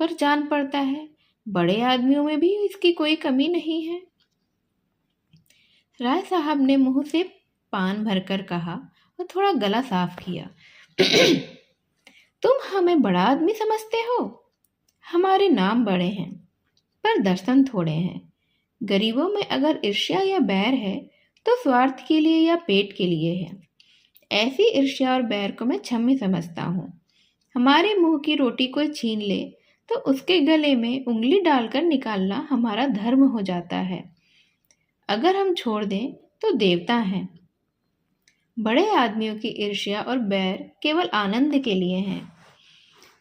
पर जान पड़ता है बड़े आदमियों में भी इसकी कोई कमी नहीं है। राय साहब ने मुंह से पान भरकर कहा और थोड़ा गला साफ किया, तुम हमें बड़ा आदमी समझते हो। हमारे नाम बड़े हैं पर दर्शन थोड़े हैं। गरीबों में अगर ईर्ष्या या बैर है तो स्वार्थ के लिए या पेट के लिए है। ऐसी ईर्ष्या और बैर को मैं क्षम्य समझता हूँ। हमारे मुंह की रोटी कोई छीन ले तो उसके गले में उंगली डालकर निकालना हमारा धर्म हो जाता है। अगर हम छोड़ दें तो देवता हैं। बड़े आदमियों की ईर्ष्या और बैर केवल आनंद के लिए हैं।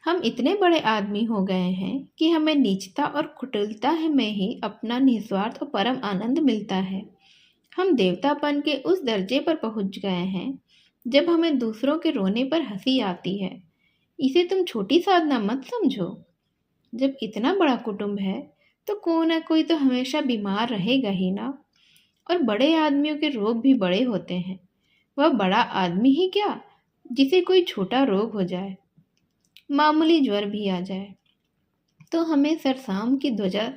हम इतने बड़े आदमी हो गए हैं कि हमें नीचता और कुटिलता में ही अपना निस्वार्थ और परम आनंद मिलता है। हम देवतापन के उस दर्जे पर पहुंच गए हैं जब हमें दूसरों के रोने पर हंसी आती है। इसे तुम छोटी साधना मत समझो। जब इतना बड़ा कुटुंब है तो कोई ना कोई तो हमेशा बीमार रहेगा ही ना। और बड़े आदमियों के रोग भी बड़े होते हैं। वह बड़ा आदमी ही क्या, जिसे कोई छोटा रोग हो जाए, मामूली ज्वर भी आ जाए, तो हमें सरसाम की ध्वजा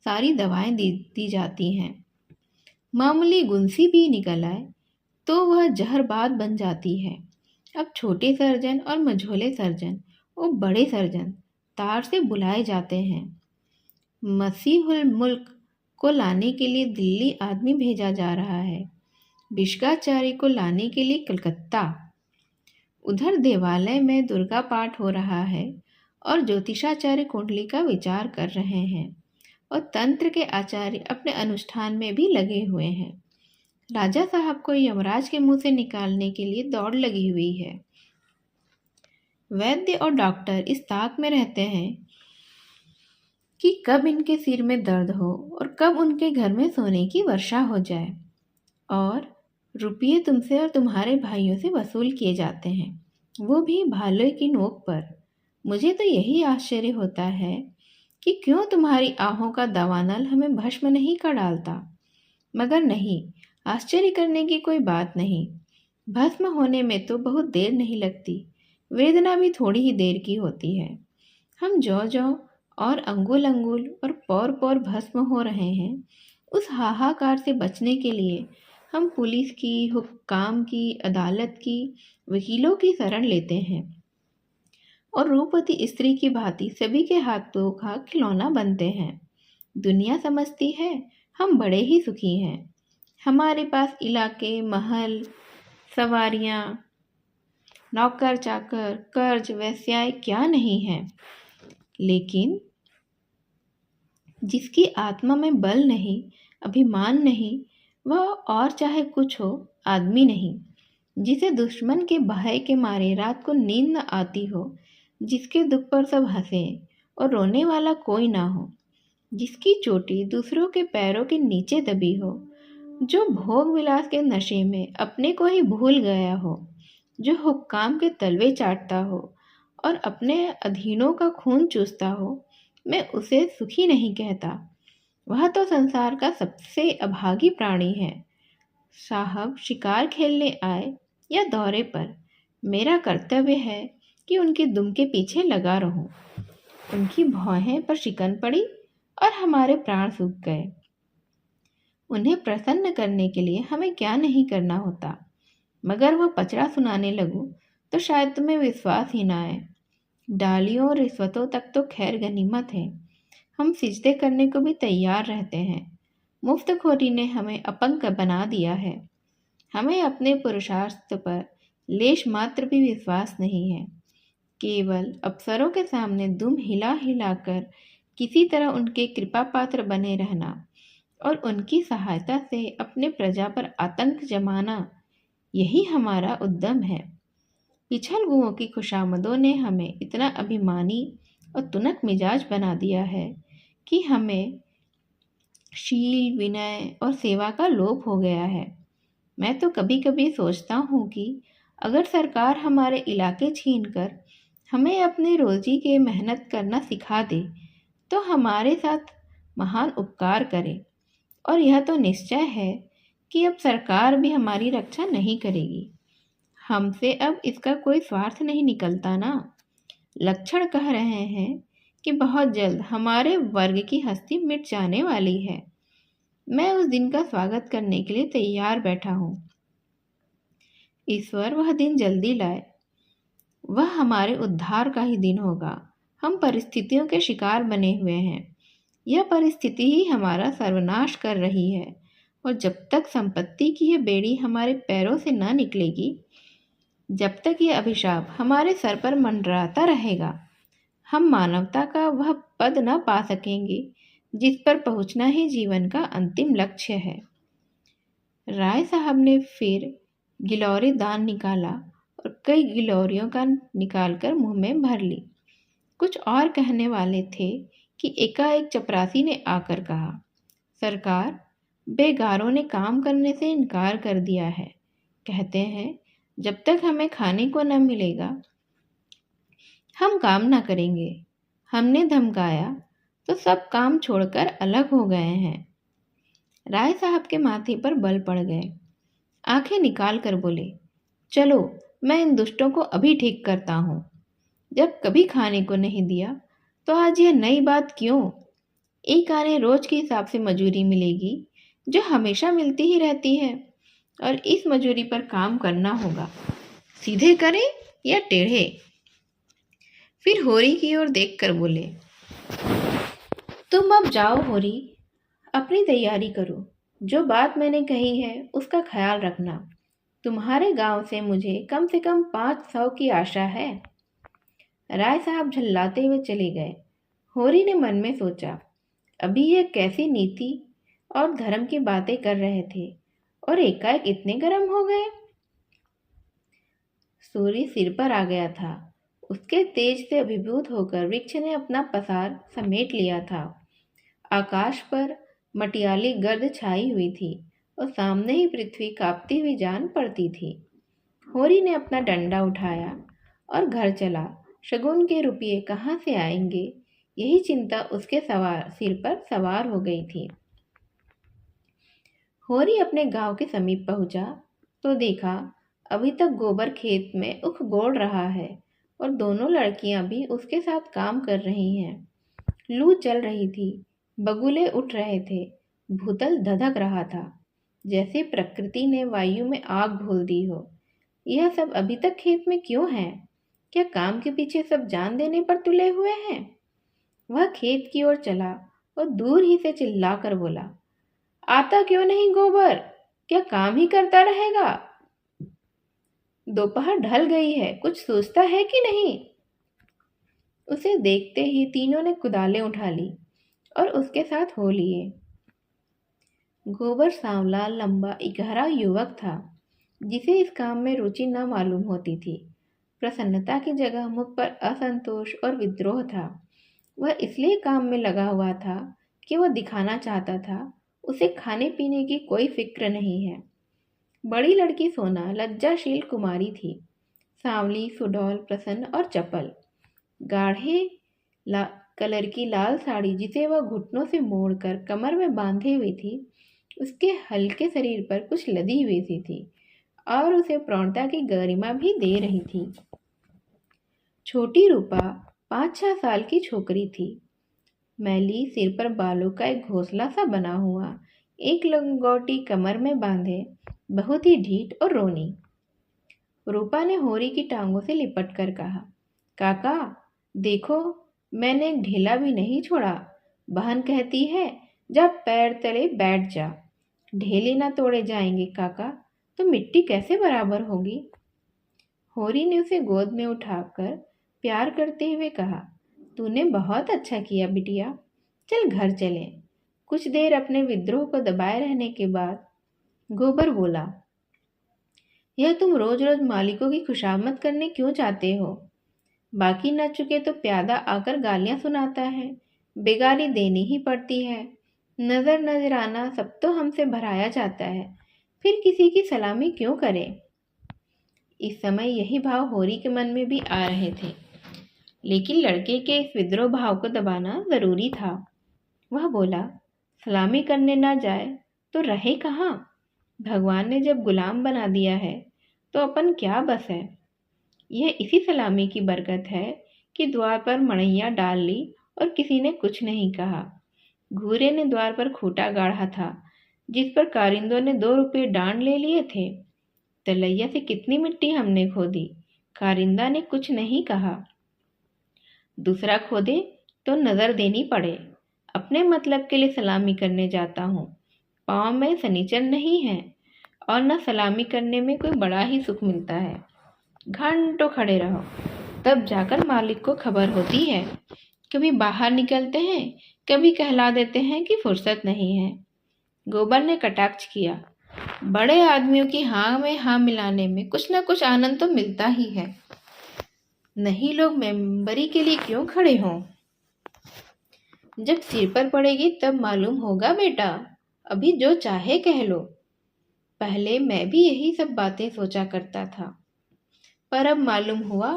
सारी दवाएं दी जाती हैं। मामूली गुंसी भी निकल आए तो वह जहरबाद बन जाती है। अब छोटे सर्जन और मझोले सर्जन और बड़े सर्जन तार से बुलाए जाते हैं। मसीहुल मुल्क को लाने के लिए दिल्ली आदमी भेजा जा रहा है, विश्वाचार्य को लाने के लिए कलकत्ता। उधर देवालय में दुर्गा पाठ हो रहा है और ज्योतिषाचार्य कुंडली का विचार कर रहे हैं और तंत्र के आचार्य अपने अनुष्ठान में भी लगे हुए हैं। राजा साहब को यमराज के मुंह से निकालने के लिए दौड़ लगी हुई है। वैद्य और डॉक्टर इस ताक में रहते हैं कि कब इनके सिर में दर्द हो और कब उनके घर में सोने की वर्षा हो जाए। और रुपये तुमसे और तुम्हारे भाइयों से वसूल किए जाते हैं, वो भी भाले की नोक पर। मुझे तो यही आश्चर्य होता है कि क्यों तुम्हारी आहों का दावानल हमें भस्म नहीं कर डालता। मगर नहीं, आश्चर्य करने की कोई बात नहीं। भस्म होने में तो बहुत देर नहीं लगती, वेदना भी थोड़ी ही देर की होती है। हम ज्यों ज्यों और अंगुल अंगुल और पौर पौर भस्म हो रहे हैं, उस हाहाकार से बचने के लिए हम पुलिस की, हुक्काम की, अदालत की, वकीलों की शरण लेते हैं और रूपवती स्त्री की भांति सभी के हाथों का खिलौना बनते हैं। दुनिया समझती है हम बड़े ही सुखी हैं। हमारे पास इलाके, महल, सवारियां, नौकर चाकर, कर्ज, वेश्याएं क्या नहीं है। लेकिन जिसकी आत्मा में बल नहीं, अभिमान नहीं, वह और चाहे कुछ हो, आदमी नहीं। जिसे दुश्मन के भय के मारे रात को नींद न आती हो, जिसके दुख पर सब हंसें और रोने वाला कोई ना हो, जिसकी चोटी दूसरों के पैरों के नीचे दबी हो, जो भोग विलास के नशे में अपने को ही भूल गया हो, जो हुक्काम के तलवे चाटता हो और अपने अधीनों का खून चूसता हो, मैं उसे सुखी नहीं कहता। वह तो संसार का सबसे अभागी प्राणी है। साहब शिकार खेलने आए या दौरे पर, मेरा कर्तव्य है कि उनके दुम के पीछे लगा रहूं। उनकी भौहें पर शिकन पड़ी और हमारे प्राण सूख गए। उन्हें प्रसन्न करने के लिए हमें क्या नहीं करना होता। मगर वह पचड़ा सुनाने लगूं तो शायद तुम्हें विश्वास ही ना आए। डालियों और रिश्वतों तक तो खैर गनीमत है, हम सिजदे करने को भी तैयार रहते हैं। मुफ्तखोरी ने हमें अपंग बना दिया है। हमें अपने पुरुषार्थ पर लेश मात्र भी विश्वास नहीं है। केवल अफसरों के सामने दुम हिला हिलाकर किसी तरह उनके कृपा पात्र बने रहना और उनकी सहायता से अपने प्रजा पर आतंक जमाना, यही हमारा उद्यम है। पिछल गुओं की खुशामदों ने हमें इतना अभिमानी और तुनक मिजाज बना दिया है कि हमें शील, विनय और सेवा का लोप हो गया है। मैं तो कभी कभी सोचता हूँ कि अगर सरकार हमारे इलाके छीनकर हमें अपने रोजी के मेहनत करना सिखा दे तो हमारे साथ महान उपकार करे। और यह तो निश्चय है कि अब सरकार भी हमारी रक्षा नहीं करेगी। हमसे अब इसका कोई स्वार्थ नहीं निकलता ना। लक्षण कह रहे हैं कि बहुत जल्द हमारे वर्ग की हस्ती मिट जाने वाली है। मैं उस दिन का स्वागत करने के लिए तैयार बैठा हूँ। ईश्वर वह दिन जल्दी लाए। वह हमारे उद्धार का ही दिन होगा। हम परिस्थितियों के शिकार बने हुए हैं। यह परिस्थिति ही हमारा सर्वनाश कर रही है और जब तक संपत्ति की यह बेड़ी हमारे पैरों से न निकलेगी, जब तक यह अभिशाप हमारे सर पर मंडराता रहेगा, हम मानवता का वह पद न पा सकेंगे जिस पर पहुंचना ही जीवन का अंतिम लक्ष्य है। राय साहब ने फिर गिलौरी दान निकाला और कई गिलौरियों का निकालकर मुंह में भर ली। कुछ और कहने वाले थे कि एकाएक चपरासी ने आकर कहा, सरकार, बेगारों ने काम करने से इनकार कर दिया है। कहते हैं जब तक हमें खाने को न मिलेगा हम काम न करेंगे। हमने धमकाया तो सब काम छोड़कर अलग हो गए हैं। राय साहब के माथे पर बल पड़ गए। आंखें निकाल कर बोले, चलो मैं इन दुष्टों को अभी ठीक करता हूँ। जब कभी खाने को नहीं दिया तो आज यह नई बात क्यों? एक आने रोज के हिसाब से मजूरी मिलेगी जो हमेशा मिलती ही रहती है। और इस मजूरी पर काम करना होगा, सीधे करें या टेढ़े। फिर होरी की ओर देखकर बोले, तुम अब जाओ होरी, अपनी तैयारी करो। जो बात मैंने कही है उसका ख्याल रखना। तुम्हारे गांव से मुझे कम से कम 500 की आशा है। राय साहब झल्लाते हुए चले गए। होरी ने मन में सोचा, अभी यह कैसी नीति और धर्म की बातें कर रहे थे और एकाएक इतने गर्म हो गए। सूर्य सिर पर आ गया था। उसके तेज से अभिभूत होकर वृक्ष ने अपना पसार समेट लिया था। आकाश पर मटियाली गर्द छाई हुई थी और सामने ही पृथ्वी कांपती हुई जान पड़ती थी। होरी ने अपना डंडा उठाया और घर चला। शगुन के रुपये कहाँ से आएंगे, यही चिंता उसके सिर पर सवार हो गई थी। होरी अपने गांव के समीप पहुंचा तो देखा अभी तक गोबर खेत में उख गोड़ रहा है और दोनों लड़कियां भी उसके साथ काम कर रही हैं। लू चल रही थी, बगुले उठ रहे थे, भूतल धधक रहा था, जैसे प्रकृति ने वायु में आग घोल दी हो। यह सब अभी तक खेत में क्यों है? क्या काम के पीछे सब जान देने पर तुले हुए हैं? वह खेत की ओर चला और दूर ही से चिल्लाकर बोला, आता क्यों नहीं गोबर? क्या काम ही करता रहेगा? दोपहर ढल गई है, कुछ सोचता है कि नहीं? उसे देखते ही तीनों ने कुदालें उठा ली और उसके साथ हो लिए। गोबर सांवला, लंबा, इकहरा युवक था जिसे इस काम में रुचि न मालूम होती थी। प्रसन्नता की जगह मुख पर असंतोष और विद्रोह था। वह इसलिए काम में लगा हुआ था कि वह दिखाना चाहता था उसे खाने पीने की कोई फिक्र नहीं है। बड़ी लड़की सोना लज्जाशील कुमारी थी, सांवली, सुडौल, प्रसन्न और चपल। गाढ़े कलर की लाल साड़ी जिसे वह घुटनों से मोड़कर कमर में बांधे हुई थी, उसके हल्के शरीर पर कुछ लदी हुई सी थी और उसे प्रौढ़ता की गरिमा भी दे रही थी। छोटी रूपा 5-6 साल की छोकरी थी। मैली, सिर पर बालों का एक घोंसला सा बना हुआ, एक लंगोटी कमर में बांधे, बहुत ही ढीठ और रोनी। रूपा ने होरी की टांगों से लिपट कर कहा, काका देखो, मैंने एक ढीला भी नहीं छोड़ा। बहन कहती है जब पैर तले बैठ जा। ढेले ना तोड़े जाएंगे काका, तो मिट्टी कैसे बराबर होगी? होरी ने उसे गोद में उठाकर प्यार करते हुए कहा, तूने बहुत अच्छा किया बिटिया, चल घर चले। कुछ देर अपने विद्रोह को दबाए रहने के बाद गोबर बोला, यह तुम रोज रोज मालिकों की खुशामद करने क्यों चाहते हो? बाकी न चुके तो प्यादा आकर गालियां सुनाता है, बेगारी देनी ही पड़ती है। नजर नजराना सब तो हमसे भराया जाता है, फिर किसी की सलामी क्यों करें? इस समय यही भाव होरी के मन में भी आ रहे थे, लेकिन लड़के के इस विद्रोह भाव को दबाना जरूरी था। वह बोला, सलामी करने ना जाए तो रहे कहाँ? भगवान ने जब गुलाम बना दिया है तो अपन क्या बस है। यह इसी सलामी की बरकत है कि द्वार पर मड़ैया डाल ली और किसी ने कुछ नहीं कहा। घूरे ने द्वार पर खूंटा गाढ़ा था जिस पर कारिंदों ने 2 रुपये डांड ले लिए थे। तलैया से कितनी मिट्टी हमने खोदी, कारिंदा ने कुछ नहीं कहा। दूसरा खोदे तो नजर देनी पड़े। अपने मतलब के लिए सलामी करने जाता हूँ। पाँव में सनीचर नहीं है और न सलामी करने में कोई बड़ा ही सुख मिलता है। घंटों खड़े रहो, तब जाकर मालिक को खबर होती है। कभी बाहर निकलते हैं, कभी कहला देते हैं कि फुर्सत नहीं है। गोबर ने कटाक्ष किया, बड़े आदमियों की हाँ में हाँ मिलाने में कुछ न कुछ आनंद तो मिलता ही है। नहीं लोग मेंबरी के लिए क्यों खड़े हों? जब सिर पर पड़ेगी तब मालूम होगा बेटा, अभी जो चाहे कह लो। पहले मैं भी यही सब बातें सोचा करता था, पर अब मालूम हुआ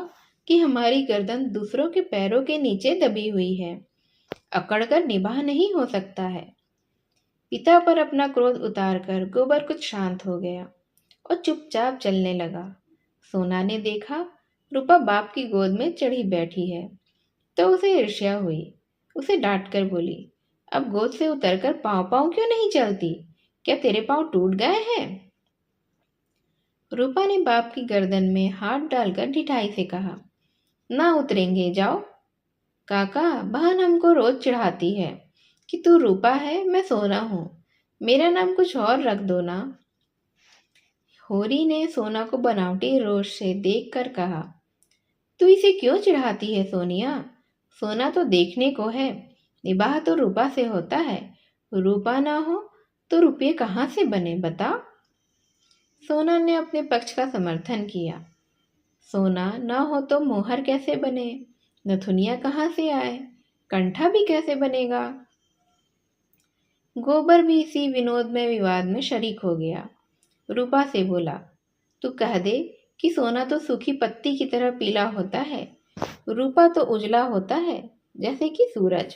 कि हमारी गर्दन दूसरों के पैरों के नीचे दबी हुई है, अकड़कर निभाह नहीं हो सकता है। पिता पर अपना क्रोध उतारकर गोबर कुछ शांत हो गया और चुपचाप चलने लगा। सोना ने देखा रूपा बाप की गोद में चढ़ी बैठी है तो उसे ईर्ष्या हुई। उसे डांट कर बोली, अब गोद से उतरकर पाँव पाँव क्यों नहीं चलती? क्या तेरे पाँव टूट गए हैं? रूपा ने बाप की गर्दन में हाथ डालकर ढिठाई से कहा, ना उतरेंगे, जाओ। काका, बहन हमको रोज चिढ़ाती है कि तू रूपा है, मैं सोना हूँ, मेरा नाम कुछ और रख दो ना। होरी ने सोना को बनावटी रोष से देखकर कहा, तू इसे क्यों चिढ़ाती है सोनिया? सोना तो देखने को है, निबाह तो रूपा से होता है। रूपा ना हो तो रुपये कहाँ से बने, बता। सोना ने अपने पक्ष का समर्थन किया। सोना ना हो तो मोहर कैसे बने, नथुनिया कहाँ से आए, कंठा भी कैसे बनेगा। गोबर भी इसी विनोद में विवाद में शरीक हो गया। रूपा से बोला, तू कह दे कि सोना तो सूखी पत्ती की तरह पीला होता है, रूपा तो उजला होता है जैसे कि सूरज।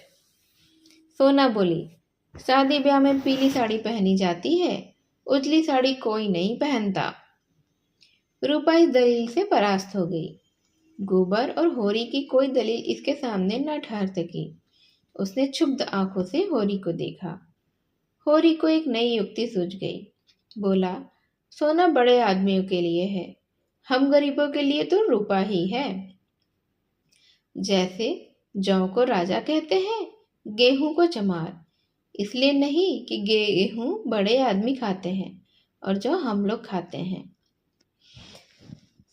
सोना बोली, शादी ब्याह में पीली साड़ी पहनी जाती है, उजली साड़ी कोई नहीं पहनता। रूपा इस दलील से परास्त हो गई। गोबर और होरी की कोई दलील इसके सामने न ठहर सकी। उसने क्षुब्ध आंखों से होरी को देखा। होरी को एक नई युक्ति सूझ गई। बोला, सोना बड़े आदमियों के लिए है, हम गरीबों के लिए तो रूपा ही है। जैसे जौ को राजा कहते हैं, गेहूं को चमार, इसलिए नहीं कि गेहूं बड़े आदमी खाते हैं और जौ हम लोग खाते हैं।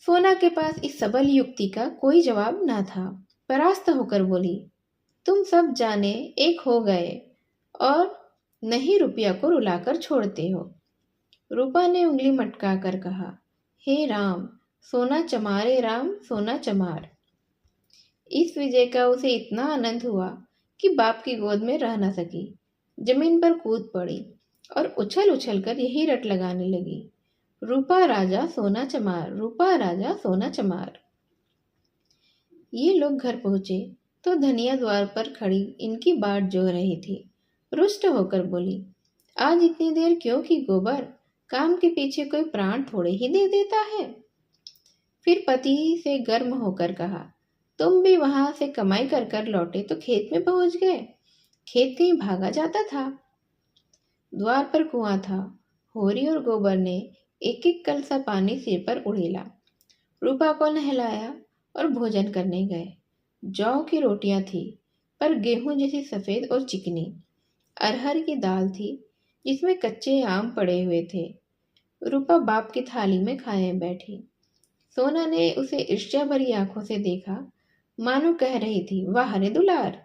सोना के पास इस सबल युक्ति का कोई जवाब न था। परास्त होकर बोली, तुम सब जाने एक हो गए और नहीं रुपया को रुलाकर छोड़ते हो। रूपा ने उंगली मटका कर कहा, हे राम, सोना चमारे राम, सोना चमार। इस विजय का उसे इतना आनंद हुआ कि बाप की गोद में रह न सकी, जमीन पर कूद पड़ी और उछल उछल कर यही रट लगाने लगी, रूपा राजा सोना चमार, रूपा राजा सोना चमार। ये लोग घर पहुंचे तो धनिया द्वार पर खड़ी इनकी बाट जो रही थी। रुष्ट होकर बोली, आज इतनी देर क्यों की गोबर, काम के पीछे कोई प्राण थोड़े ही दे देता है। फिर पति से गर्म होकर कहा, तुम भी वहां से कमाई कर कर लौटे तो खेत में पहुंच गए, खेत कहीं भागा जाता था। द्वार पर कुआं था। होरी और गोबर ने एक एक कलसा पानी सिर पर उड़ेला, रूपा को नहलाया और भोजन करने गए। जौ की रोटियां थी, पर गेहूं जैसी सफेद और चिकनी। अरहर की दाल थी जिसमें कच्चे आम पड़े हुए थे। रूपा बाप की थाली में खाए बैठी। सोना ने उसे ईर्ष्या भरी आंखों से देखा, मानो कह रही थी, वाह रे दुलार।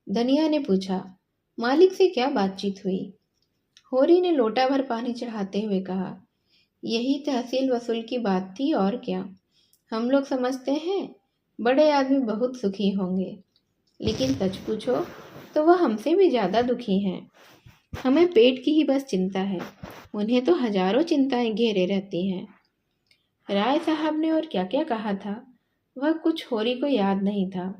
धनिया ने पूछा, मालिक से क्या बातचीत हुई। होरी ने लोटा भर पानी चढ़ाते हुए कहा, यही तहसील वसूल की बात थी और क्या। हम लोग समझते हैं बड़े आदमी बहुत सुखी होंगे, लेकिन सच पूछो तो वह हमसे भी ज्यादा दुखी हैं। हमें पेट की ही बस चिंता है, उन्हें तो हजारों चिंताएं घेरे रहती हैं। राय साहब ने और क्या क्या कहा था वह कुछ होरी को याद नहीं था।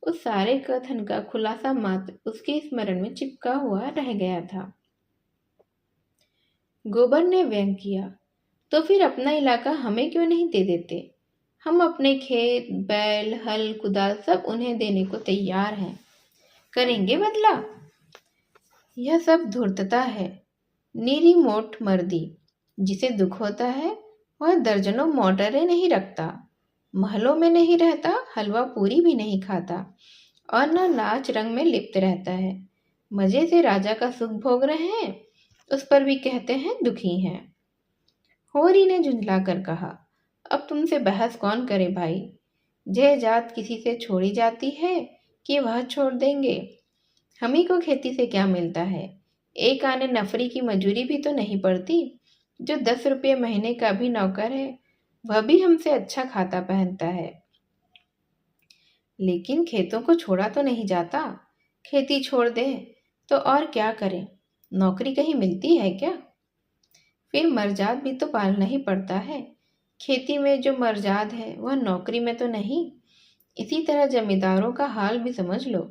उस सारे कथन का खुलासा मात्र उसके स्मरण में चिपका हुआ रह गया था। गोबर ने व्यंग किया, तो फिर अपना इलाका हमें क्यों नहीं दे देते। हम अपने खेत, बैल, हल, कुदाल सब उन्हें देने को तैयार हैं। करेंगे बदला। यह सब धूर्तता है, नीरी मोट मर्दी। जिसे दुख होता है वह दर्जनों मोटरें नहीं रखता, महलों में नहीं रहता, हलवा पूरी भी नहीं खाता और न नाच रंग में लिप्त रहता है। मजे से राजा का सुख भोग रहे हैं, उस पर भी कहते हैं दुखी हैं। होरी ने झुंझला कर कहा, अब तुमसे बहस कौन करे भाई। जय जात किसी से छोड़ी जाती है कि वह छोड़ देंगे। हम ही को खेती से क्या मिलता है, एक आने नफरी की मजूरी भी तो नहीं पड़ती। जो 10 रुपये महीने का भी नौकर है वह भी हमसे अच्छा खाता पहनता है। लेकिन खेतों को छोड़ा तो नहीं जाता। खेती छोड़ दे तो और क्या करें, नौकरी कहीं मिलती है क्या। फिर मर्जाद भी तो पालना ही पड़ता है। खेती में जो मर्जाद है वह नौकरी में तो नहीं। इसी तरह जमींदारों का हाल भी समझ लो,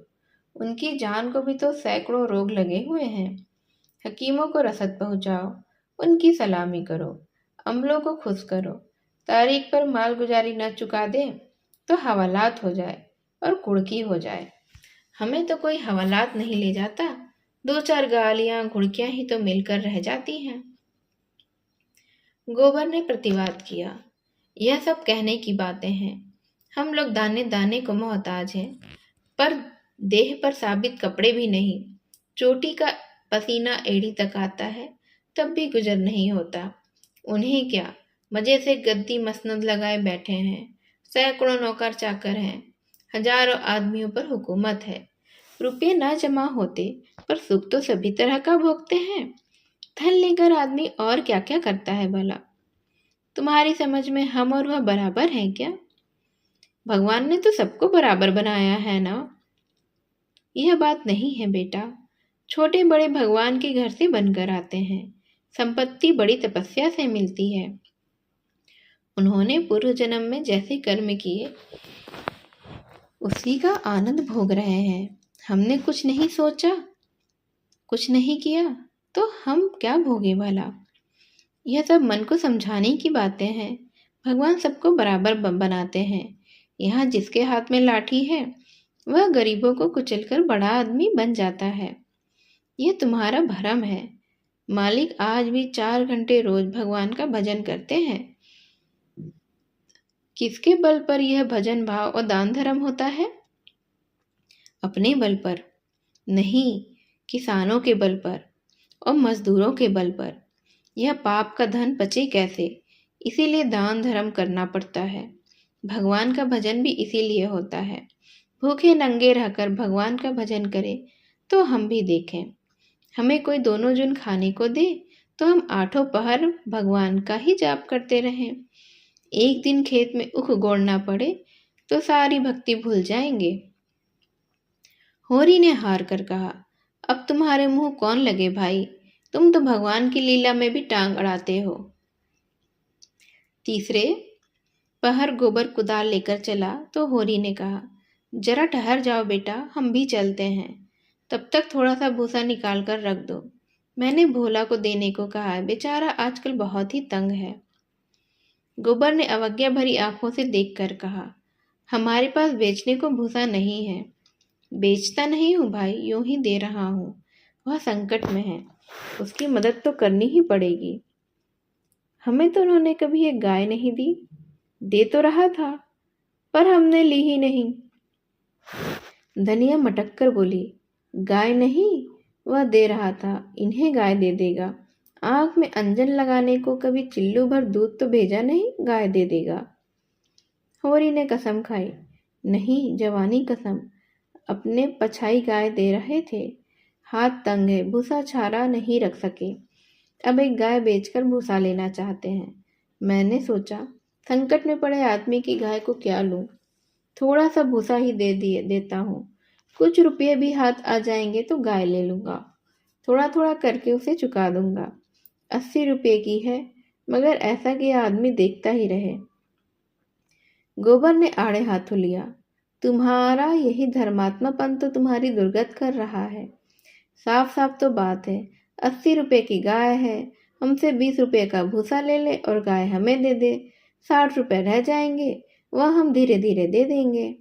उनकी जान को भी तो सैकड़ों रोग लगे हुए हैं। हकीमों को रसद पहुंचाओ, उनकी सलामी करो, अमलों को खुश करो, तारीख पर माल गुजारी न चुका दे तो हवालात हो जाए और कुड़की हो जाए। हमें तो कोई हवालात नहीं ले जाता, 2-4 गालियां घुड़कियां ही तो मिलकर रह जाती हैं। गोबर ने प्रतिवाद किया, यह सब कहने की बातें हैं। हम लोग दाने दाने को मोहताज हैं, पर देह पर साबित कपड़े भी नहीं। चोटी का पसीना एड़ी तक आता है, तब भी गुजर नहीं होता। उन्हें क्या, मजे से गद्दी मसनद लगाए बैठे हैं। सैकड़ों नौकर चाकर हैं, हजारों आदमियों पर हुकूमत है। रुपये न जमा होते, पर सुख तो सभी तरह का भोगते हैं। धन लेकर आदमी और क्या क्या करता है भला। तुम्हारी समझ में हम और वह बराबर हैं क्या? भगवान ने तो सबको बराबर बनाया है ना। यह बात नहीं है बेटा। छोटे बड़े भगवान के घर से बनकर आते हैं। संपत्ति बड़ी तपस्या से मिलती है। उन्होंने पूर्व जन्म में जैसे कर्म किए, उसी का आनंद भोग रहे हैं। हमने कुछ नहीं सोचा, कुछ नहीं किया, तो हम क्या भोगे भला। यह सब मन को समझाने की बातें हैं। भगवान सबको बराबर बनाते हैं। यहाँ जिसके हाथ में लाठी है, वह गरीबों को कुचलकर बड़ा आदमी बन जाता है। यह तुम्हारा भ्रम है। मालिक आज भी 4 घंटे रोज भगवान का भजन करते हैं। किसके बल पर यह भजन भाव और दान धर्म होता है? अपने बल पर नहीं, किसानों के बल पर और मजदूरों के बल पर। यह पाप का धन बचे कैसे, इसीलिए दान धर्म करना पड़ता है। भगवान का भजन भी इसीलिए होता है। भूखे नंगे रहकर भगवान का भजन करें तो हम भी देखें। हमें कोई दोनों जुन खाने को दे तो हम 8 पहर भगवान का ही जाप करते रहें। एक दिन खेत में उख गोड़ना पड़े तो सारी भक्ति भूल जाएंगे। होरी ने हार कर कहा, अब तुम्हारे मुंह कौन लगे भाई, तुम तो भगवान की लीला में भी टांग अड़ाते हो। तीसरे पहर गोबर कुदाल लेकर चला तो होरी ने कहा, जरा ठहर जाओ बेटा, हम भी चलते हैं। तब तक थोड़ा सा भूसा निकाल कर रख दो। मैंने भोला को देने को कहा है, बेचारा आजकल बहुत ही तंग है। गोबर ने अवज्ञा भरी आंखों से देखकर कहा, हमारे पास बेचने को भूसा नहीं है। बेचता नहीं हूँ भाई, यूं ही दे रहा हूँ। वह संकट में है, उसकी मदद तो करनी ही पड़ेगी। हमें तो उन्होंने कभी एक गाय नहीं दी। दे तो रहा था, पर हमने ली ही नहीं। धनिया मटक कर बोली, गाय नहीं, वह दे रहा था, इन्हें गाय दे देगा। आंख में अंजन लगाने को कभी चिल्लू भर दूध तो भेजा नहीं, गाय दे देगा। होरी ने कसम खाई, नहीं जवानी कसम, अपने पछाई गाय दे रहे थे। हाथ तंग है, भूसा छारा नहीं रख सके। अब एक गाय बेचकर भूसा लेना चाहते हैं। मैंने सोचा, संकट में पड़े आदमी की गाय को क्या लूं, थोड़ा सा भूसा ही देता हूँ। कुछ रुपये भी हाथ आ जाएंगे तो गाय ले लूंगा। थोड़ा थोड़ा करके उसे चुका दूंगा। 80 रुपये की है, मगर ऐसा कि आदमी देखता ही रहे। गोबर ने आड़े हाथों लिया, तुम्हारा यही धर्मात्मापन तो तुम्हारी दुर्गत कर रहा है। साफ साफ तो बात है, 80 रुपये की गाय है, हमसे 20 रुपये का भूसा ले ले और गाय हमें दे दे। 60 रुपये रह जाएंगे, वह हम धीरे धीरे दे देंगे।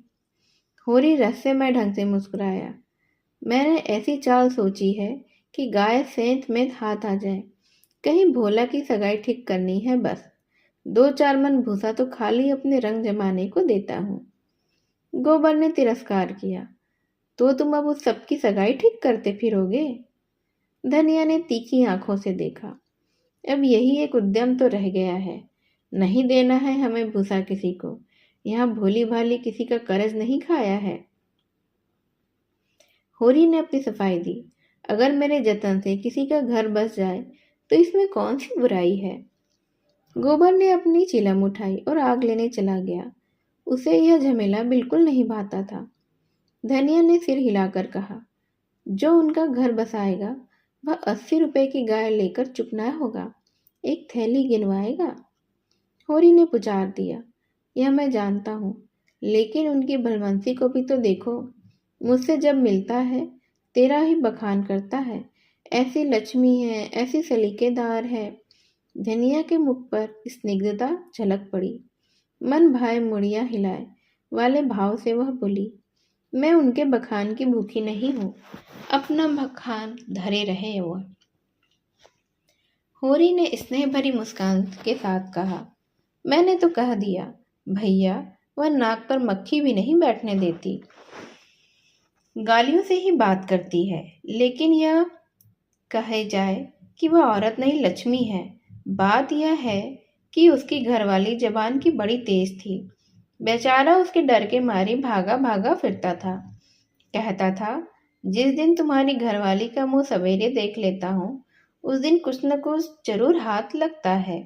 होरी रहस्यमय ढंग से मुस्कुराया, मैंने ऐसी चाल सोची है कि गाय सेंत में हाथ आ जाए। कहीं भोला की सगाई ठीक करनी है बस। 2-4 मन भूसा तो खाली अपने रंग जमाने को देता हूँ। गोबर ने तिरस्कार किया, तो तुम अब उस सबकी सगाई ठीक करते फिरोगे? धनिया ने तीखी आंखों से देखा, अब यही एक उद्यम तो रह गया है। नहीं देना है हमें भूसा किसी को। यहाँ भोली भाली किसी का कर्ज नहीं खाया है। होरी ने अपनी सफाई दी, अगर मेरे जतन से किसी का घर बस जाए तो इसमें कौन सी बुराई है। गोबर ने अपनी चिलम उठाई और आग लेने चला गया। उसे यह झमेला बिल्कुल नहीं भाता था। धनिया ने सिर हिलाकर कहा, जो उनका घर बसाएगा वह 80 रुपये की गाय लेकर चुप न होगा, एक थैली गिनवाएगा। होरी ने पुकार दिया, यह मैं जानता हूँ, लेकिन उनकी भलमनसी को भी तो देखो। मुझसे जब मिलता है तेरा ही बखान करता है, ऐसी लक्ष्मी है, ऐसी सलीकेदार है। धनिया के मुख पर स्निग्धता झलक पड़ी। मन भाए मुड़िया हिलाए वाले भाव से वह बोली, मैं उनके बखान की भूखी नहीं हूँ, अपना बखान धरे रहे वह। होरी ने स्नेह भरी मुस्कान के साथ कहा, मैंने तो कह दिया भैया, वह नाक पर मक्खी भी नहीं बैठने देती। गालियों से ही बात करती है, लेकिन यह कहे जाए कि वह औरत नहीं लक्ष्मी है। बात यह है कि उसकी घरवाली जबान की बड़ी तेज थी। बेचारा उसके डर के मारे भागा भागा फिरता था। कहता था, जिस दिन तुम्हारी घरवाली का मुंह सवेरे देख लेता हूँ, उस दिन कुछ न कुछ जरूर हाथ लगता है।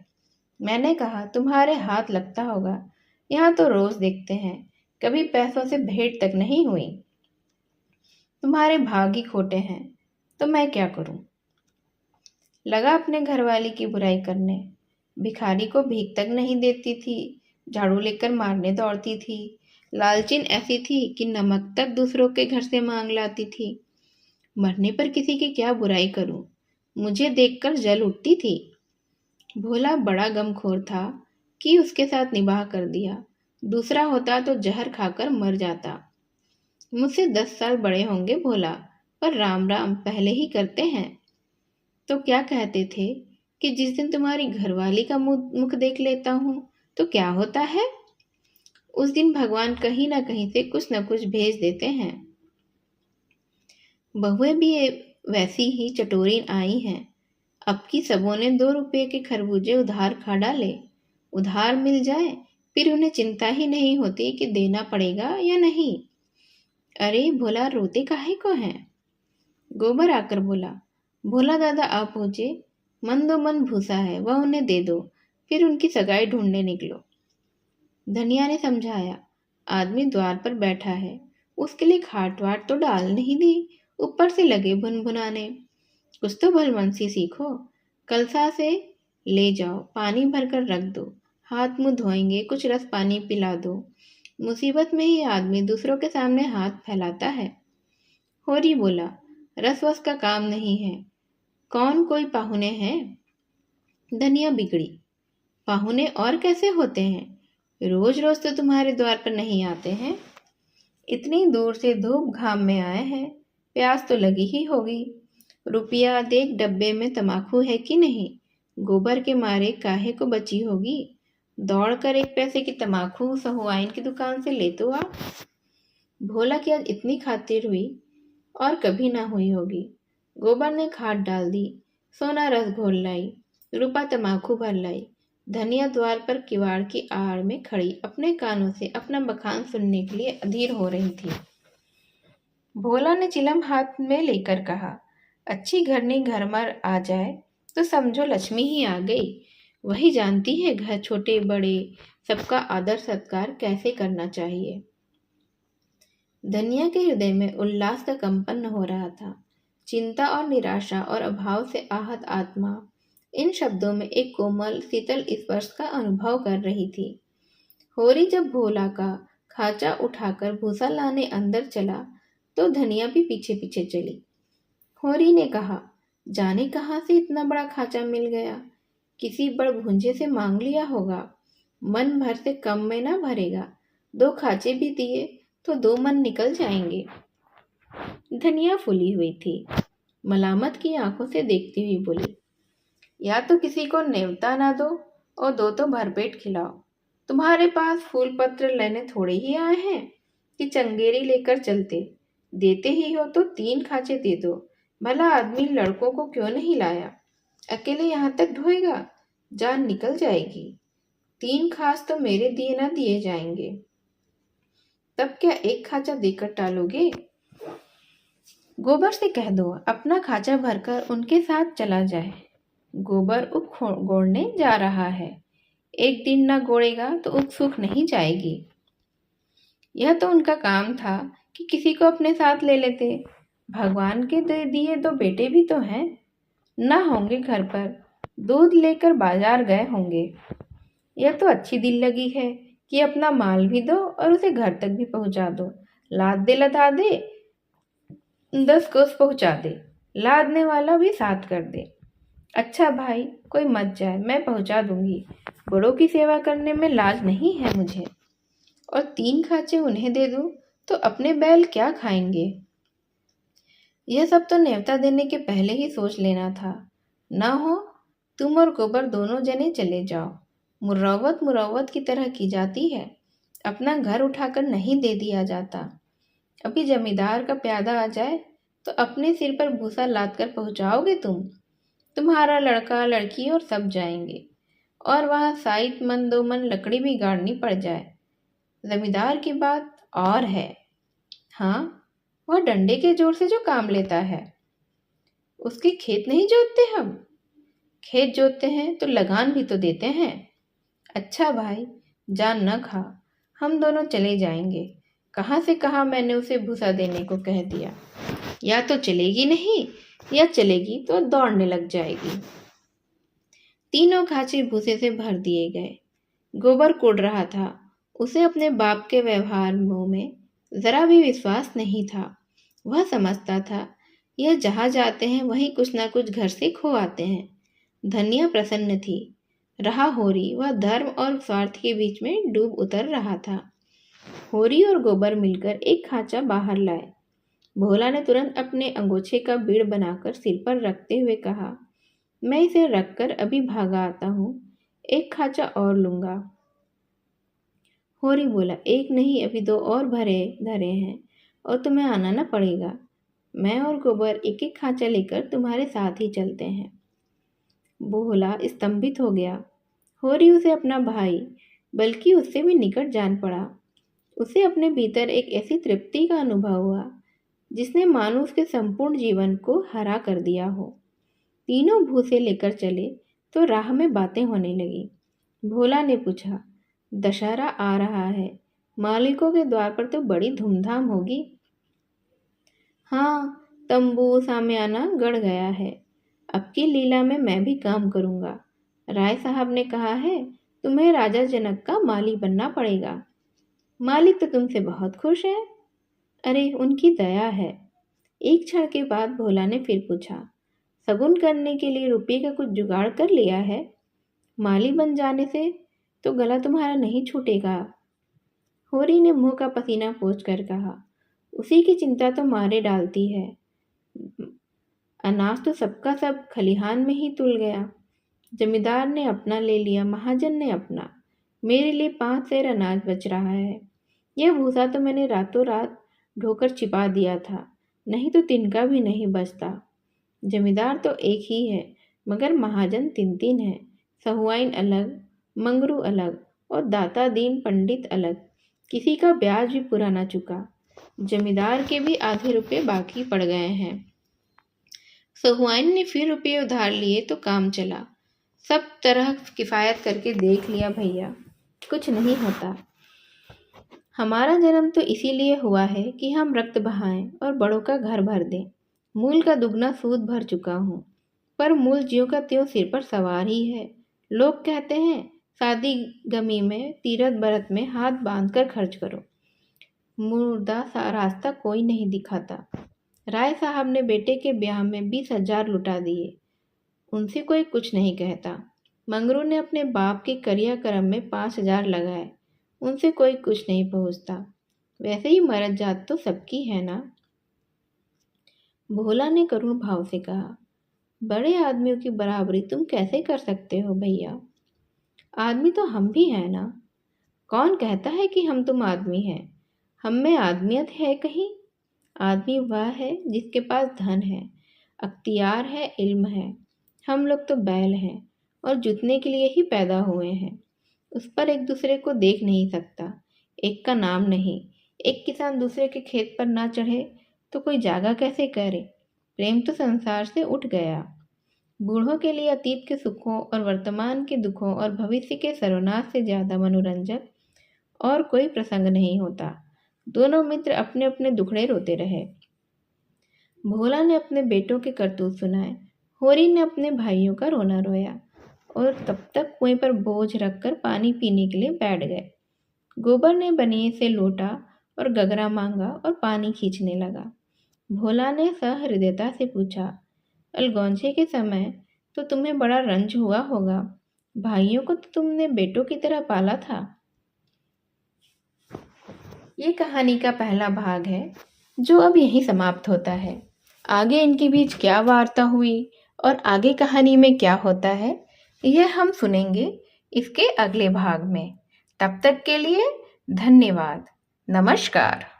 मैंने कहा, तुम्हारे हाथ लगता होगा, यहाँ तो रोज देखते हैं, कभी पैसों से भेंट तक नहीं हुई। तुम्हारे भाग ही खोटे हैं, तो मैं क्या करूं? लगा अपने घरवाली की बुराई करने। भिखारी को भीख तक नहीं देती थी, झाड़ू लेकर मारने दौड़ती थी। लालचीन ऐसी थी कि नमक तक दूसरों के घर से मांग लाती थी। मरने पर किसी की क्या बुराई करूं? मुझे देखकर जल उठती थी। भोला बड़ा गमखोर था कि उसके साथ निबाह कर दिया। दूसरा होता तो जहर खाकर मर जाता। मुझसे 10 साल बड़े होंगे भोला, पर राम राम पहले ही करते हैं। तो क्या कहते थे कि जिस दिन तुम्हारी घरवाली का मुख देख लेता हूँ तो क्या होता है? उस दिन भगवान कहीं ना कहीं से कुछ न कुछ भेज देते हैं। बहुएं भी वैसी ही चटोरीन आई हैं। अब की सबों ने 2 रुपये के खरबूजे उधार खा डाले। उधार मिल जाए फिर उन्हें चिंता ही नहीं होती कि देना पड़ेगा या नहीं। अरे भोला, रोते काहे को हैं? गोबर आकर बोला, भोला दादा आप पहुंचे, मन दो मन भूसा है, वह उन्हें दे दो, फिर उनकी सगाई ढूंढने निकलो। धनिया ने समझाया, आदमी द्वार पर बैठा है, उसके लिए खाट वाट तो डाल नहीं दी, ऊपर से लगे भुनभुनाने। कुछ तो भलमनसी सीखो। कलसा से ले जाओ, पानी भरकर रख दो, हाथ मुंह धोएंगे, कुछ रस पानी पिला दो। मुसीबत में ही आदमी दूसरों के सामने हाथ फैलाता है। होरी बोला, रस वस का काम नहीं है, कौन कोई पाहुने हैं? धनिया बिगड़ी, पाहुने और कैसे होते हैं? रोज रोज तो तुम्हारे द्वार पर नहीं आते हैं। इतनी दूर से धूप घाम में आए हैं, प्यास तो लगी ही होगी। रुपया देख डब्बे में तमाकू है कि नहीं? गोबर के मारे काहे को बची होगी? दौड़ कर 1 पैसे की तमाकू सहुआइन की दुकान से ले तो आ। भोला की आज इतनी खातिर हुई और कभी ना हुई होगी। गोबर ने खाद डाल दी, सोना रस घोल लाई, रूपा तमाकू भर लाई। धनिया द्वार पर किवाड़ की आड़ में खड़ी अपने कानों से अपना बखान सुनने के लिए अधीर हो रही थी। भोला ने चिलम हाथ में लेकर कहा, अच्छी घरनी घर मर आ जाए तो समझो लक्ष्मी ही आ गई। वही जानती है घर छोटे बड़े सबका आदर सत्कार कैसे करना चाहिए। धनिया के हृदय में उल्लास का कंपन हो रहा था। चिंता और निराशा और अभाव से आहत आत्मा इन शब्दों में एक कोमल शीतल स्पर्श का अनुभव कर रही थी। होरी जब भोला का खाचा उठाकर भूसा लाने अंदर चला तो धनिया भी पीछे पीछे चली। होरी ने कहा, जाने कहाँ से इतना बड़ा खाचा मिल गया, किसी बड़ भुंजे से मांग लिया होगा। मन भर से कम में ना भरेगा, 2 खाचे भी दिए तो 2 मन निकल जाएंगे। धनिया फूली हुई थी, मलामत की आंखों से देखती हुई बोली, या तो किसी को नेवता ना दो और 2 तो भरपेट खिलाओ। तुम्हारे पास फूल पत्र लेने थोड़े ही आए हैं कि चंगेरी लेकर चलते। देते ही हो तो 3 खाचे दे दो। भला आदमी लड़कों को क्यों नहीं लाया? अकेले यहाँ तक ढोएगा, जान निकल जाएगी। 3 खास तो मेरे दिए ना दिए जाएंगे। तब क्या 1 खाचा देकर टालोगे? गोबर से कह दो अपना खाचा भरकर उनके साथ चला जाए। गोबर ऊख गोड़ने जा रहा है, एक दिन ना गोड़ेगा तो ऊख सूख नहीं जाएगी। यह तो उनका काम था कि किसी को अपने साथ ले लेते। भगवान के दे दिए 2 बेटे भी तो हैं, ना होंगे घर पर, दूध लेकर बाजार गए होंगे। यह तो अच्छी दिल लगी है कि अपना माल भी दो और उसे घर तक भी पहुंचा दो। लाद दे लदा दे, 10 कोस पहुंचा दे, लादने वाला भी साथ कर दे। अच्छा भाई, कोई मत जाए, मैं पहुंचा दूंगी। बड़ों की सेवा करने में लाज नहीं है मुझे। और 3 खाचे उन्हें दे दूं तो अपने बैल क्या खाएंगे? यह सब तो न्योता देने के पहले ही सोच लेना था। ना हो तुम और गोबर दोनों जने चले जाओ। मुरौवत मुरौवत की तरह की जाती है, अपना घर उठाकर नहीं दे दिया जाता। अभी जमींदार का प्यादा आ जाए तो अपने सिर पर भूसा लाद कर पहुँचाओगे तुम। तुम्हारा लड़का लड़की और सब जाएंगे, और वहाँ साइत मन दो मन लकड़ी भी गाड़नी पड़ जाए। जमींदार की बात और है। हाँ, वह डंडे के जोर से जो काम लेता है, उसके खेत नहीं जोतते हम। खेत जोतते हैं तो लगान भी तो देते हैं। अच्छा भाई, जान न खा, हम दोनों चले जाएंगे। कहाँ से कहाँ मैंने उसे भूसा देने को कह दिया। या तो चलेगी नहीं, या चलेगी तो दौड़ने लग जाएगी। तीनों खांचे भूसे से भर दिए गए। गोबर कुढ़ रहा था। उसे अपने बाप के व्यवहार मुंह में जरा भी विश्वास नहीं था। वह समझता था यह जहाँ जाते हैं वहीं कुछ ना कुछ घर से खो आते हैं। धनिया प्रसन्न थी। रहा होरी, वह धर्म और स्वार्थ के बीच में डूब उतर रहा था। होरी और गोबर मिलकर एक खांचा बाहर लाए। भोला ने तुरंत अपने अंगोछे का बीड़ बनाकर सिर पर रखते हुए कहा, मैं इसे रखकर अभी भागा आता हूँ, एक खांचा और लूंगा। होरी बोला, एक नहीं, अभी दो और भरे धरे हैं और तुम्हें आना न पड़ेगा। मैं और गोबर एक एक खांचा लेकर तुम्हारे साथ ही चलते हैं। भोला स्तंभित हो गया। होरी उसे अपना भाई, बल्कि उससे भी निकट जान पड़ा। उसे अपने भीतर एक ऐसी तृप्ति का अनुभव हुआ जिसने मानो उसके संपूर्ण जीवन को हरा कर दिया हो। तीनों भूसे लेकर चले तो राह में बातें होने लगी। भोला ने पूछा, दशहरा आ रहा है, मालिकों के द्वार पर तो बड़ी धूमधाम होगी। हाँ, तंबू सामियाना गड़ गया है। अब की लीला में मैं भी काम करूंगा। राय साहब ने कहा है तुम्हें राजा जनक का माली बनना पड़ेगा। मालिक तो तुमसे बहुत खुश है। अरे, उनकी दया है। एक क्षण के बाद भोला ने फिर पूछा, शगुन करने के लिए रुपये का कुछ जुगाड़ कर लिया है? माली बन जाने से तो गला तुम्हारा नहीं छूटेगा। होरी ने मुंह का पसीना पोंछकर कहा, उसी की चिंता तो मारे डालती है। अनाज तो सबका सब खलिहान में ही तुल गया। जमींदार ने अपना ले लिया, महाजन ने अपना। मेरे लिए 5 सेर अनाज बच रहा है। यह भूसा तो मैंने रातों रात ढोकर छिपा दिया था, नहीं तो तिनका भी नहीं बचता। जमींदार तो एक ही है, मगर महाजन 3-3 हैं। सहुआइन अलग, मंगरू अलग और दाता दीन पंडित अलग। किसी का ब्याज भी पूरा ना चुका। जमींदार के भी आधे रुपये बाकी पड़ गए हैं। सहुआइन ने फिर रुपये उधार लिए तो काम चला। सब तरह किफ़ायत करके देख लिया भैया, कुछ नहीं होता। हमारा जन्म तो इसीलिए हुआ है कि हम रक्त बहाएं और बड़ों का घर भर दें। मूल का दुगना सूद भर चुका हूँ, पर मूल ज्यों का त्यों सिर पर सवार ही है। लोग कहते हैं शादी गमी में तीरथ बरत में हाथ बांधकर खर्च करो। मुर्दा सा रास्ता कोई नहीं दिखाता। राय साहब ने बेटे के ब्याह में 20,000 लुटा दिए, उनसे कोई कुछ नहीं कहता। मंगरू ने अपने बाप के करिया कर्म में 5,000 लगाए, उनसे कोई कुछ नहीं पहुँचता। वैसे ही मरद जात तो सबकी है ना। भोला ने करुण भाव से कहा, बड़े आदमियों की बराबरी तुम कैसे कर सकते हो भैया? आदमी तो हम भी हैं ना। कौन कहता है कि हम तुम आदमी हैं? हम में आदमियत है कहीं? आदमी वह है जिसके पास धन है, अख्तियार है, इल्म है। हम लोग तो बैल हैं और जुतने के लिए ही पैदा हुए हैं। उस पर एक दूसरे को देख नहीं सकता, एक का नाम नहीं। एक किसान दूसरे के खेत पर ना चढ़े तो कोई जागा कैसे करे? प्रेम तो संसार से उठ गया। बूढ़ों के लिए अतीत के सुखों और वर्तमान के दुखों और भविष्य के सर्वनाश से ज़्यादा मनोरंजक और कोई प्रसंग नहीं होता। दोनों मित्र अपने अपने दुखड़े रोते रहे। भोला ने अपने बेटों के करतूत सुनाए, होरी ने अपने भाइयों का रोना रोया, और तब तक कुएं पर बोझ रखकर पानी पीने के लिए बैठ गए। गोबर ने बनिए से लोटा और गगरा मांगा और पानी खींचने लगा। भोला ने सहृदयता से पूछा, अलगौंजे के समय तो तुम्हें बड़ा रंज हुआ होगा। भाइयों को तो तुमने बेटों की तरह पाला था। ये कहानी का पहला भाग है, जो अब यहीं समाप्त होता है। आगे इनके बीच क्या वार्ता हुई और आगे कहानी में क्या होता है यह हम सुनेंगे इसके अगले भाग में। तब तक के लिए धन्यवाद। नमस्कार।